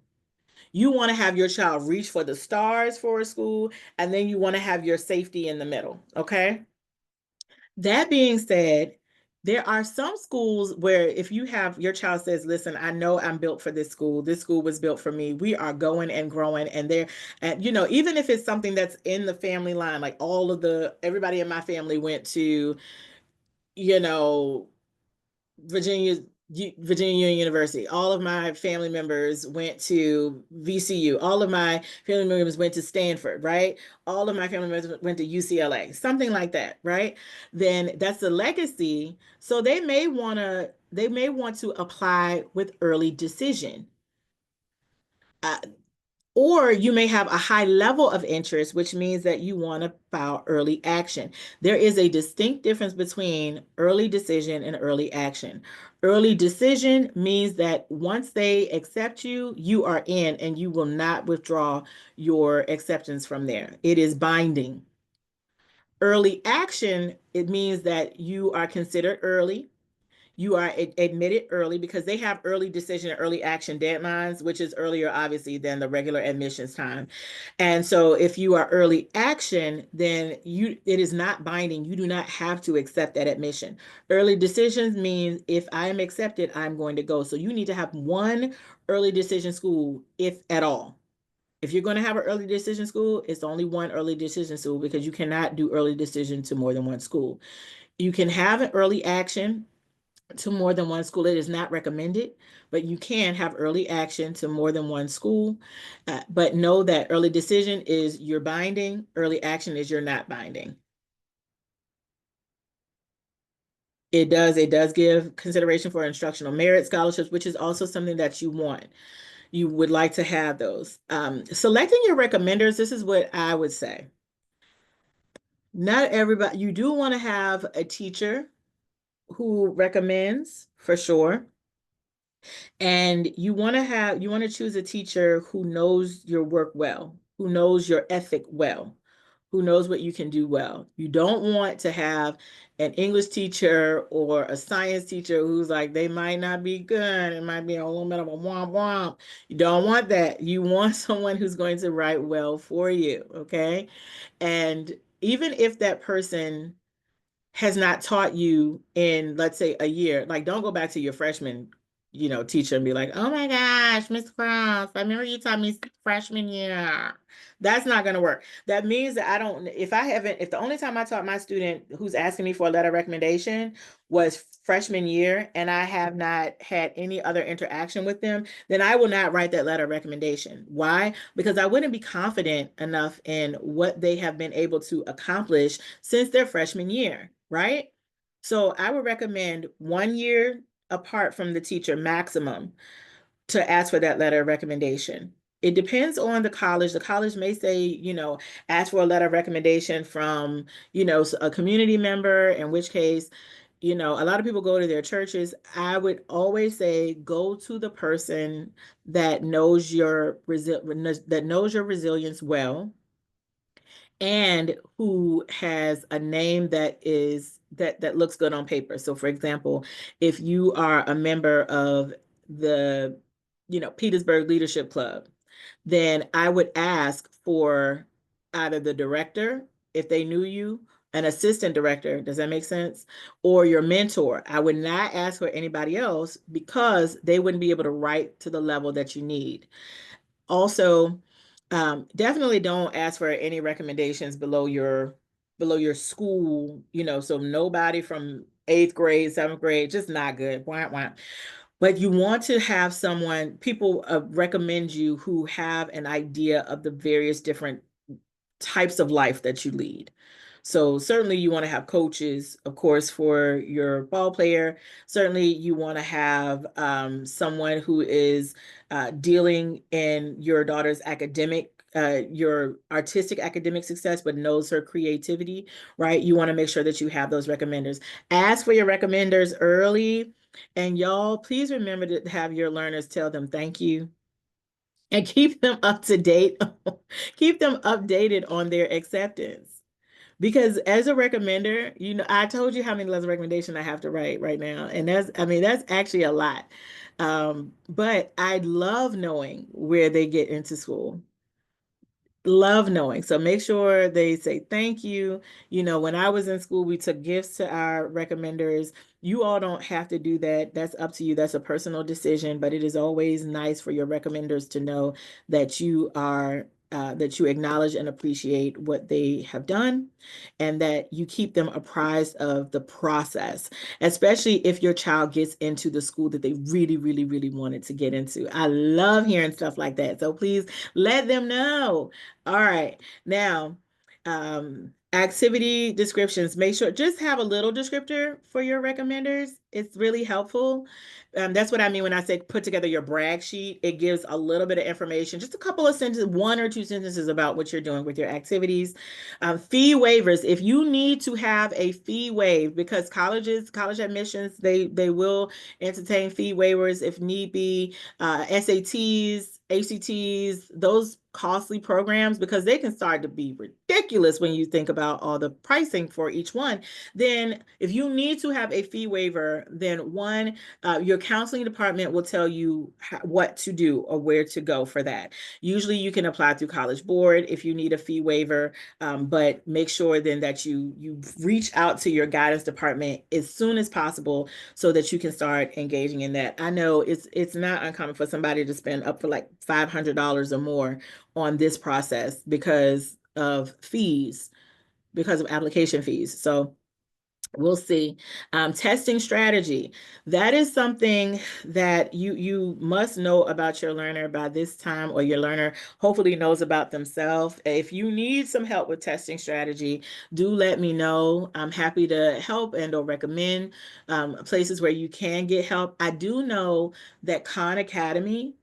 You want to have your child reach for the stars for a school, and then you want to have your safety in the middle. Okay. That being said, there are some schools where if you have your child says, listen, I know I'm built for this school was built for me. We are going and growing, and even if it's something that's in the family line, like everybody in my family went to, you know, Virginia Virginia Union University. All of my family members went to VCU. All of my family members went to Stanford, right? All of my family members went to UCLA, something like that, right? Then that's the legacy. So they may want to apply with early decision. Uh, or you may have a high level of interest, which means that you want to file early action. There is a distinct difference between early decision and early action. Early decision means that once they accept you, you are in and you will not withdraw your acceptance from there. It is binding. Early action, it means that you are considered early. You are admitted early because they have early decision and early action deadlines, which is earlier, obviously, than the regular admissions time. And so if you are early action, then it is not binding. You do not have to accept that admission. Early decisions means if I am accepted, I'm going to go. So you need to have one early decision school, if at all. If you're going to have an early decision school, it's only one early decision school because you cannot do early decision to more than one school. You can have an early action to more than one school. It is not recommended, but you can have early action to more than one school. But know that early decision is your binding, early action is your not binding. It does give consideration for instructional merit scholarships, which is also something that you want. You would like to have those. Selecting your recommenders, this is what I would say. Not everybody, you do want to have a teacher who recommends for sure. And you want to choose a teacher who knows your work well, who knows your ethic well, who knows what you can do well. You don't want to have an English teacher or a science teacher who's like, they might not be good. It might be a little bit of a womp womp. You don't want that. You want someone who's going to write well for you, okay? And even if that person has not taught you in, let's say, a year, like don't go back to your freshman, teacher and be like, oh my gosh, Miss Cross, I remember you taught me freshman year. That's not going to work. That means that if the only time I taught my student who's asking me for a letter of recommendation was freshman year and I have not had any other interaction with them, then I will not write that letter of recommendation. Why? Because I wouldn't be confident enough in what they have been able to accomplish since their freshman year, right? So I would recommend 1 year apart from the teacher maximum to ask for that letter of recommendation. It depends on the college. The college may say, ask for a letter of recommendation from, a community member, in which case, a lot of people go to their churches. I would always say go to the person that knows that knows your resilience well and who has a name that looks good on paper. So for example, if you are a member of the Petersburg Leadership Club, then I would ask for either the director, if they knew you, an assistant director, does that make sense? Or your mentor. I would not ask for anybody else because they wouldn't be able to write to the level that you need. Also, definitely don't ask for any recommendations below your school, so nobody from 8th grade, 7th grade, just not good. Wah, wah. But you want to have people recommend you who have an idea of the various different types of life that you lead. So certainly you want to have coaches, of course, for your ball player. Certainly you want to have someone who is dealing in your daughter's your artistic academic success, but knows her creativity, right? You want to make sure that you have those recommenders. Ask for your recommenders early. And y'all, please remember to have your learners tell them thank you and keep them up to date. Keep them updated on their acceptance. Because as a recommender, I told you how many letters of recommendation I have to write right now. And that's actually a lot. But I love knowing where they get into school. Love knowing. So make sure they say thank you. When I was in school, we took gifts to our recommenders. You all don't have to do that. That's up to you. That's a personal decision, but it is always nice for your recommenders to know that that you acknowledge and appreciate what they have done and that you keep them apprised of the process, especially if your child gets into the school that they really, really, really wanted to get into. I love hearing stuff like that. So please let them know. All right. Now, activity descriptions, make sure just have a little descriptor for your recommenders. It's really helpful. That's what I mean when I say put together your brag sheet. It gives a little bit of information, just a couple of sentences, 1 or 2 sentences about what you're doing with your activities. Fee waivers, if you need to have a fee waive, because college admissions, they will entertain fee waivers if need be. SATs, ACTs, those costly programs, because they can start to be ridiculous when you think about all the pricing for each one. Then if you need to have a fee waiver, then your counseling department will tell you what to do or where to go for that. Usually you can apply through College Board if you need a fee waiver, but make sure then that you reach out to your guidance department as soon as possible so that you can start engaging in that. I know it's not uncommon for somebody to spend up for like $500 or more on this process because of application fees. So we'll see. Testing strategy. That is something that you must know about your learner by this time, or your learner hopefully knows about themselves. If you need some help with testing strategy, do let me know. I'm happy to help and or recommend places where you can get help. I do know that Khan Academy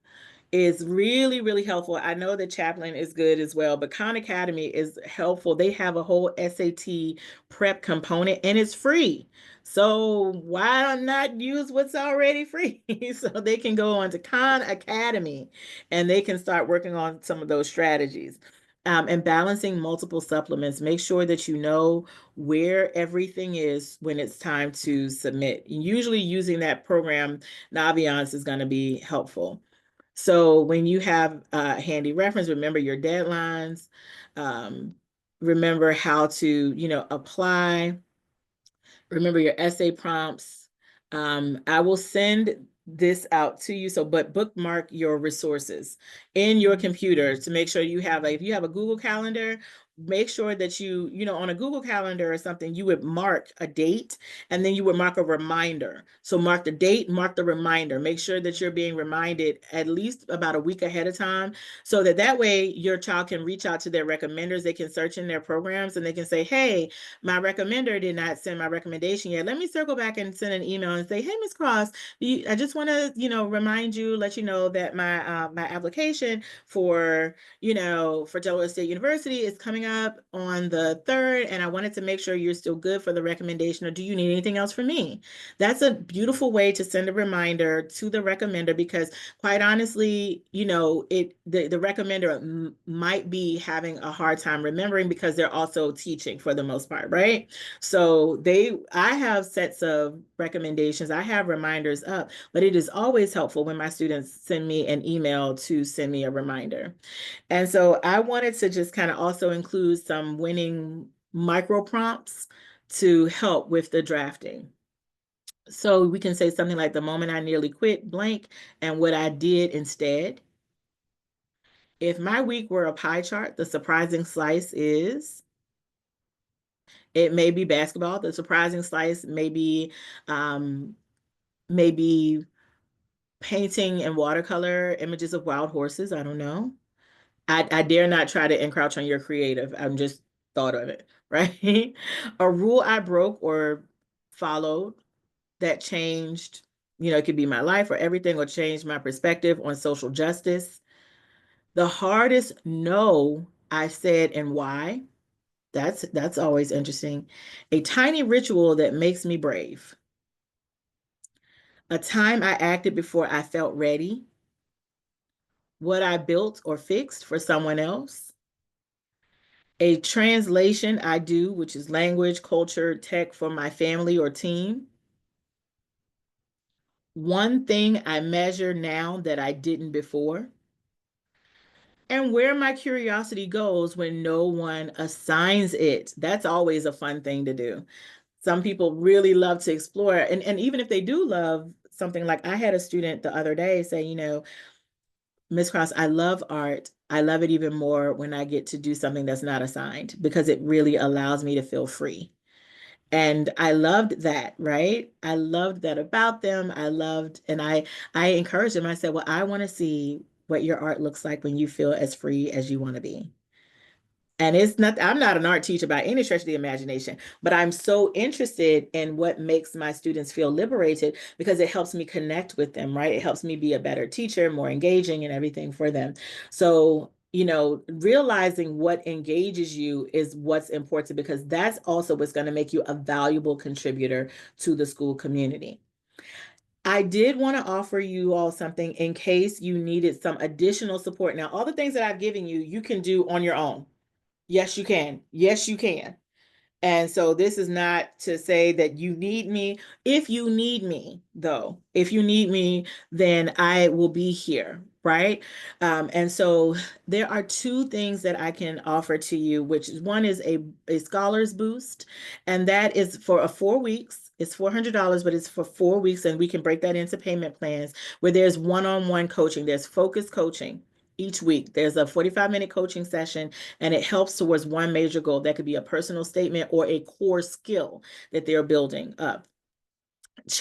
is really, really helpful. I know the Chaplain is good as well, but Khan Academy is helpful. They have a whole SAT prep component and it's free. So why not use what's already free? So they can go on to Khan Academy and they can start working on some of those strategies. And balancing multiple supplements. Make sure that you know where everything is when it's time to submit. Usually using that program, Naviance, is going to be helpful. So when you have a handy reference, remember your deadlines, um, remember how to, apply. Remember your essay prompts. I will send this out to you. So, but bookmark your resources in your computer to make sure you have, if you have a Google Calendar, make sure that on a Google Calendar or something, you would mark a date and then you would mark a reminder. So mark the date, mark the reminder. Make sure that you're being reminded at least about a week ahead of time so that way your child can reach out to their recommenders. They can search in their programs and they can say, hey, my recommender did not send my recommendation yet. Let me circle back and send an email and say, hey, Ms. Cross, I just want to, remind you, let you know that my application for Delaware State University is coming up on the 3rd, and I wanted to make sure you're still good for the recommendation, or do you need anything else from me? That's a beautiful way to send a reminder to the recommender, because quite honestly, the recommender might be having a hard time remembering because they're also teaching for the most part, right? So I have sets of recommendations, I have reminders up, but it is always helpful when my students send me an email to send me a reminder. And so I wanted to just kind of also include some winning micro prompts to help with the drafting. So we can say something like, the moment I nearly quit blank and what I did instead. If my week were a pie chart, the surprising slice is, it may be basketball. The surprising slice may be maybe painting in watercolor images of wild horses. I don't know. I dare not try to encroach on your creative. I'm just thought of it, right? A rule I broke or followed that changed, it could be my life or everything, or changed my perspective on social justice. The hardest no I said and why. That's always interesting. A tiny ritual that makes me brave. A time I acted before I felt ready. What I built or fixed for someone else. A translation I do, which is language, culture, tech for my family or team. One thing I measure now that I didn't before. And where my curiosity goes when no one assigns it. That's always a fun thing to do. Some people really love to explore. And even if they do love something, like I had a student the other day say, Ms. Cross, I love art. I love it even more when I get to do something that's not assigned, because it really allows me to feel free. And I loved that, right? I loved that about them. I encouraged them. I said, well, I want to see what your art looks like when you feel as free as you want to be. And I'm not an art teacher by any stretch of the imagination, but I'm so interested in what makes my students feel liberated, because it helps me connect with them, right? It helps me be a better teacher, more engaging and everything for them. So, realizing what engages you is what's important, because that's also what's going to make you a valuable contributor to the school community. I did want to offer you all something in case you needed some additional support. Now, all the things that I've given you, you can do on your own. Yes, you can. Yes, you can. And so this is not to say that you need me. If you need me, though, if you need me, then I will be here, right? And so there are two things that I can offer to you, which is, one is a scholars boost, and that is for 4 weeks. It's $400, but it's for 4 weeks, and we can break that into payment plans where there's one-on-one coaching, there's focused coaching. Each week, there's a 45-minute coaching session, and it helps towards one major goal. That could be a personal statement or a core skill that they're building up. We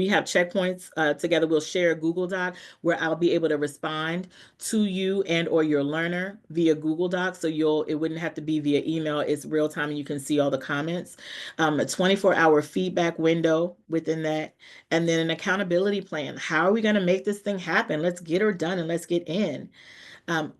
have checkpoints together. We'll share a Google Doc where I'll be able to respond to you and or your learner via Google Doc. So it wouldn't have to be via email. It's real time and you can see all the comments. A 24-hour feedback window within that. And then an accountability plan. How are we going to make this thing happen? Let's get her done and let's get in.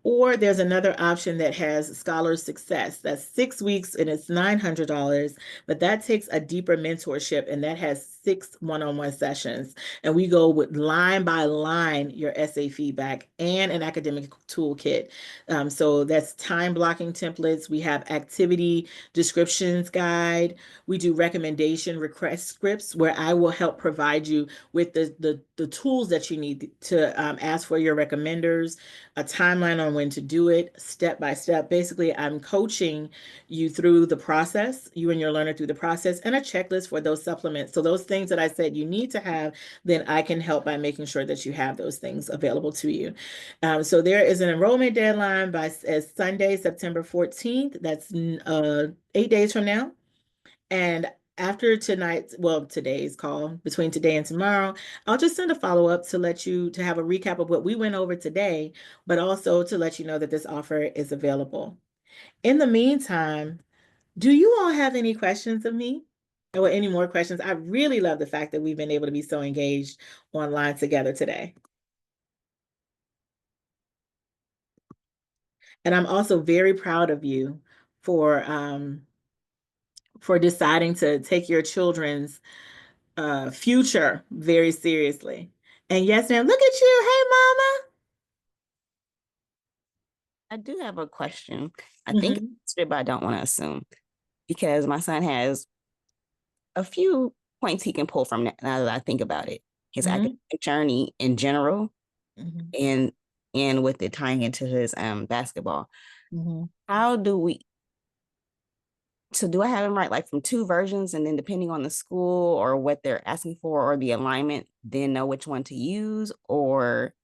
Or there's another option that has Scholar Success. That's 6 weeks and it's $900, but that takes a deeper mentorship, and that has 6 one-on-one sessions, and we go with line by line your essay feedback and an academic toolkit. So that's time blocking templates. We have activity descriptions guide. We do recommendation request scripts where I will help provide you with the tools that you need to ask for your recommenders, a timeline on when to do it, step by step. Basically, I'm coaching you through the process, you and your learner through the process, and a checklist for those supplements. So those things that I said you need to have, then I can help by making sure that you have those things available to you. So there is an enrollment deadline by as Sunday, September 14th. That's 8 days from now. And after today's call, between today and tomorrow, I'll just send a follow-up to let you to have a recap of what we went over today, but also to let you know that this offer is available. In the meantime, do you all have any questions of me or any more questions? I really love the fact that we've been able to be so engaged online together today. And I'm also very proud of you for deciding to take your children's future very seriously. And yes, ma'am, look at you. Hey, mama. I do have a question. I think it's but I don't want to assume because my son has a few points he can pull from that now that I think about it. His academic journey in general and with it tying into his basketball. How do we do I have him write like from 2 versions and then depending on the school or what they're asking for or the alignment, then know which one to use? Or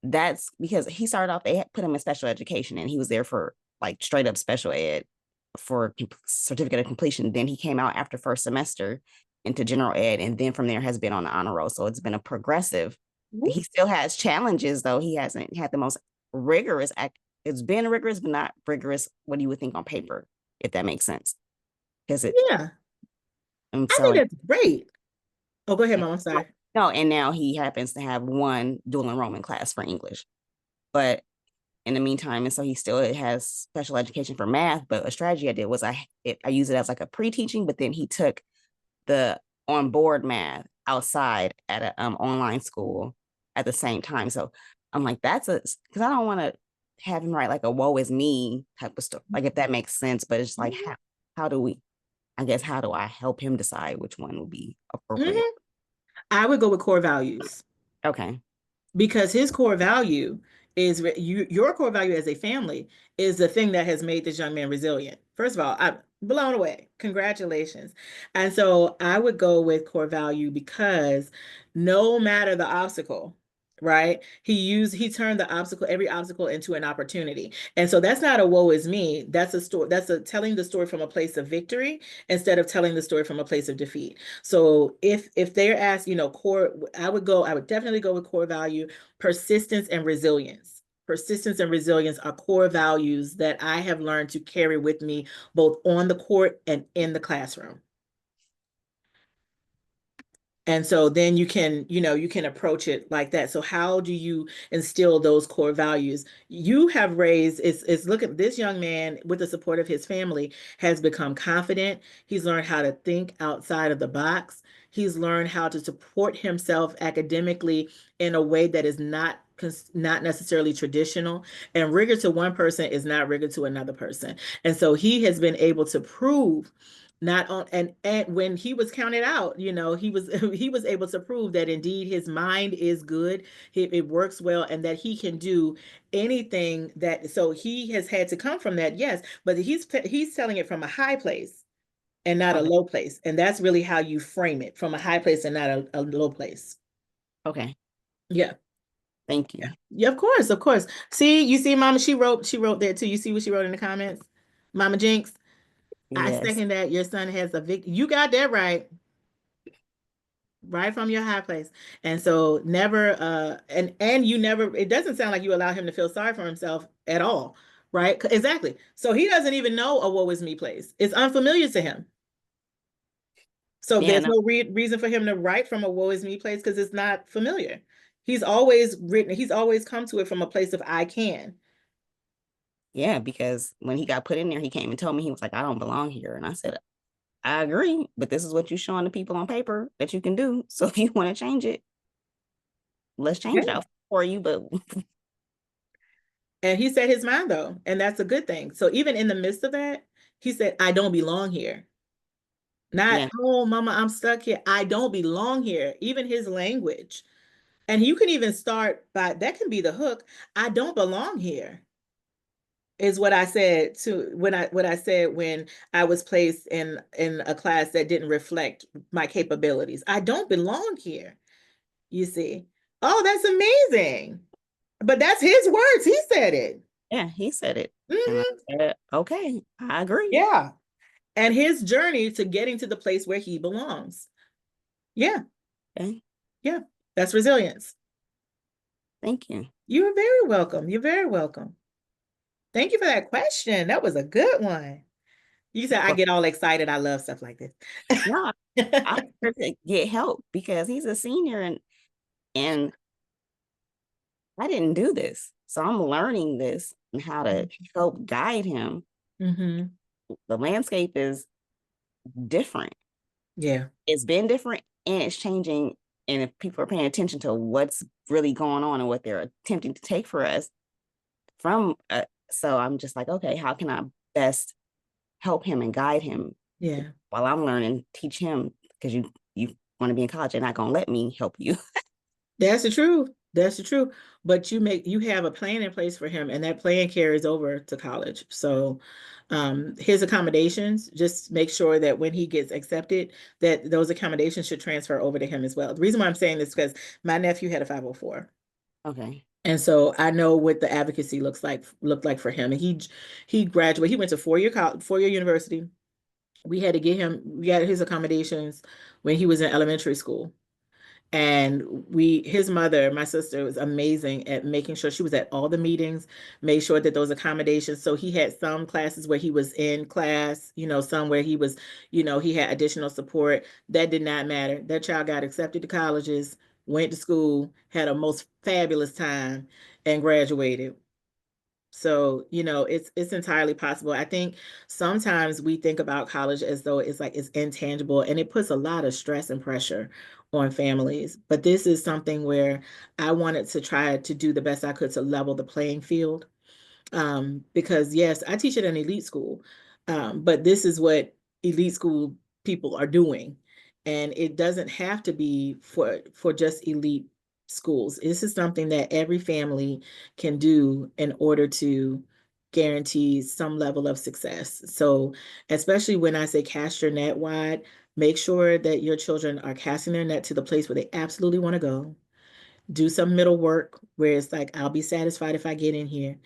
that's because he started off, they put him in special education and he was there for like straight up special ed for certificate of completion. Then he came out after first semester into general ed, and then from there has been on the honor roll. So it's been a progressive. He still has challenges though. He hasn't had the most rigorous it's been rigorous, but not rigorous what you would think on paper, if that makes sense. Because I think that's great. Oh, go ahead, Mom. I'm sorry. No, and now he happens to have one dual enrollment class for English. But in the meantime, and so he still has special education for math. But a strategy I did was I use it as like a pre-teaching, but then he took the on-board math outside at an online school at the same time. So I'm like, because I don't want to have him write like a woe is me type of stuff, like if that makes sense. But it's like, how do I help him decide which one would be appropriate? I would go with core values. Okay. Because his core value is your core value as a family is the thing that has made this young man resilient. First of all, I'm blown away. Congratulations. And so I would go with core value because no matter the obstacle, right? He turned every obstacle into an opportunity. And so that's not a woe is me. That's a story. That's telling the story from a place of victory instead of telling the story from a place of defeat. So if they're asked, core, I would definitely go with core value, persistence and resilience. Persistence and resilience are core values that I have learned to carry with me both on the court and in the classroom. And so then you can approach it like that. So how do you instill those core values? You have raised, look at this young man with the support of his family has become confident. He's learned how to think outside of the box. He's learned how to support himself academically in a way that is not necessarily traditional. And rigor to one person is not rigor to another person. And so he has been able to prove not on and when he was counted out, he was he was able to prove that indeed his mind is good, it works well, and that he can do anything that. So he has had to come from that, yes, but he's telling it from a high place and not a low place, and that's really how you frame it, from a high place and not a low place. Okay. Yeah. Thank you. Yeah, of course, of course. See, you see, Mama, she wrote there too. You see what she wrote in the comments, Mama Jinx? I Yes. second that. Your son has a victory. You got that right. Right from your high place. And so never and you never, it doesn't sound like you allow him to feel sorry for himself at all. Right? Exactly. So he doesn't even know a woe is me place. It's unfamiliar to him. So there's no reason for him to write from a woe is me place because it's not familiar. He's always come to it from a place of I can. Yeah, because when he got put in there, he came and told me, he was like, I don't belong here. And I said, I agree, but this is what you're showing the people on paper that you can do. So if you want to change it, let's change it Yeah. out for you. But And he said his mind though, and that's a good thing. So even in the midst of that, he said, I don't belong here. Not, yeah, oh, mama, I'm stuck here. I don't belong here. Even his language. And you can even start by that can be the hook. I don't belong here. Is what I said to what I said when I was placed in a class that didn't reflect my capabilities. I don't belong here, you see. Oh, that's amazing. But that's his words. He said it. yeah, he said it. And I Mhm. said, okay, I agree. Yeah. And his journey to getting to the place where he belongs. Yeah. Okay, Yeah. That's resilience. thank you. You're very welcome. You're very welcome. Thank you for that question. That was a good one. You said I But get all excited. I love stuff like this. no, I prefer to get help because he's a senior and I didn't do this. So I'm learning this and how to help guide him. Mm-hmm. The landscape is different. Yeah. It's been different and it's changing. And if people are paying attention to what's really going on and what they're attempting to take for us from, so I'm just like, okay, how can I best help him and guide him Yeah. while I'm learning, teach him because you want to be in college, they're not gonna let me help you. That's the truth. That's the truth. But you have a plan in place for him, and that plan carries over to college. So his accommodations, just make sure that when he gets accepted, that those accommodations should transfer over to him as well. The reason why I'm saying this is because my nephew had a 504. Okay. And so I know what the advocacy looked like for him. And he graduated, he went to four-year college, four-year university. We had his accommodations when he was in elementary school. And his mother, my sister, was amazing at making sure she was at all the meetings, made sure that those accommodations. So he had some classes where he was in class, some where he was, he had additional support. That did not matter. That child got accepted to colleges, went to school, had a most fabulous time, and graduated. So, it's entirely possible. I think sometimes we think about college as though it's like it's intangible and it puts a lot of stress and pressure on families. But this is something where I wanted to try to do the best I could to level the playing field. Because yes, I teach at an elite school, but this is what elite school people are doing, and it doesn't have to be for just elite schools. This is something that every family can do in order to guarantee some level of success. So, especially when I say cast your net wide, make sure that your children are casting their net to the place where they absolutely want to go. Do some middle work where it's like, I'll be satisfied if I get in here.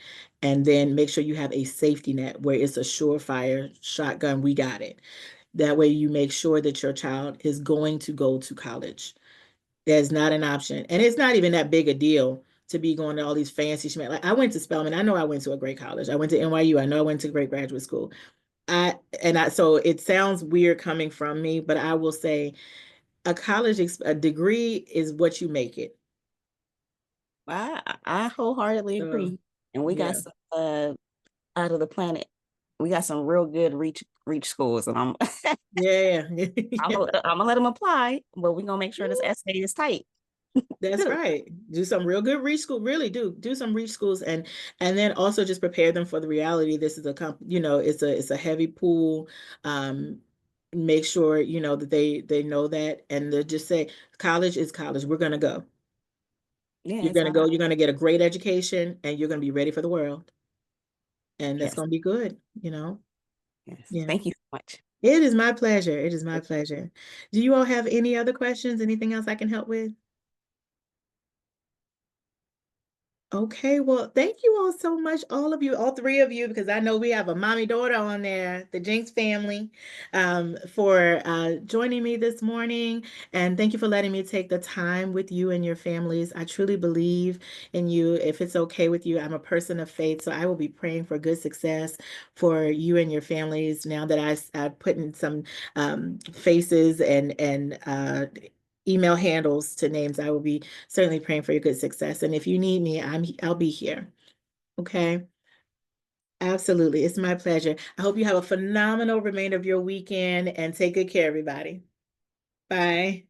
And then make sure you have a safety net where it's a surefire shotgun. We got it. That way you make sure that your child is going to go to college. There's not an option. And it's not even that big a deal to be going to all these fancy schmat. Like I went to Spelman. I know I went to a great college. I went to NYU. I know I went to a great graduate school. So it sounds weird coming from me, but I will say a degree is what you make it. I wholeheartedly So agree. And we got yeah. some out of the planet. We got some real good reach schools, and I'm Yeah. I'm gonna let them apply, but we're gonna make sure this essay is tight That's too. right. Do some real good reach school. Really do some reach schools, and then also just prepare them for the reality. This is it's a heavy pool. Make sure that they know that, and they just say college is college. We're gonna go. Yeah, You're it's gonna not. go. You're gonna get a great education, and you're gonna be ready for the world, and that's Yes, gonna be good. yes. Yeah. Thank you so much. It is my pleasure. It is my pleasure. Do you all have any other questions? Anything else I can help with? Okay, well, thank you all so much, all of you, all three of you, because I know we have a mommy daughter on there, the Jinx family, for joining me this morning. And thank you for letting me take the time with you and your families. I truly believe in you. If it's okay with you, I'm a person of faith, so I will be praying for good success for you and your families now that I've put in some faces and email handles to names. I will be certainly praying for your good success. And if you need me, I'll be here. Okay. Absolutely. It's my pleasure. I hope you have a phenomenal remainder of your weekend and take good care, everybody. Bye.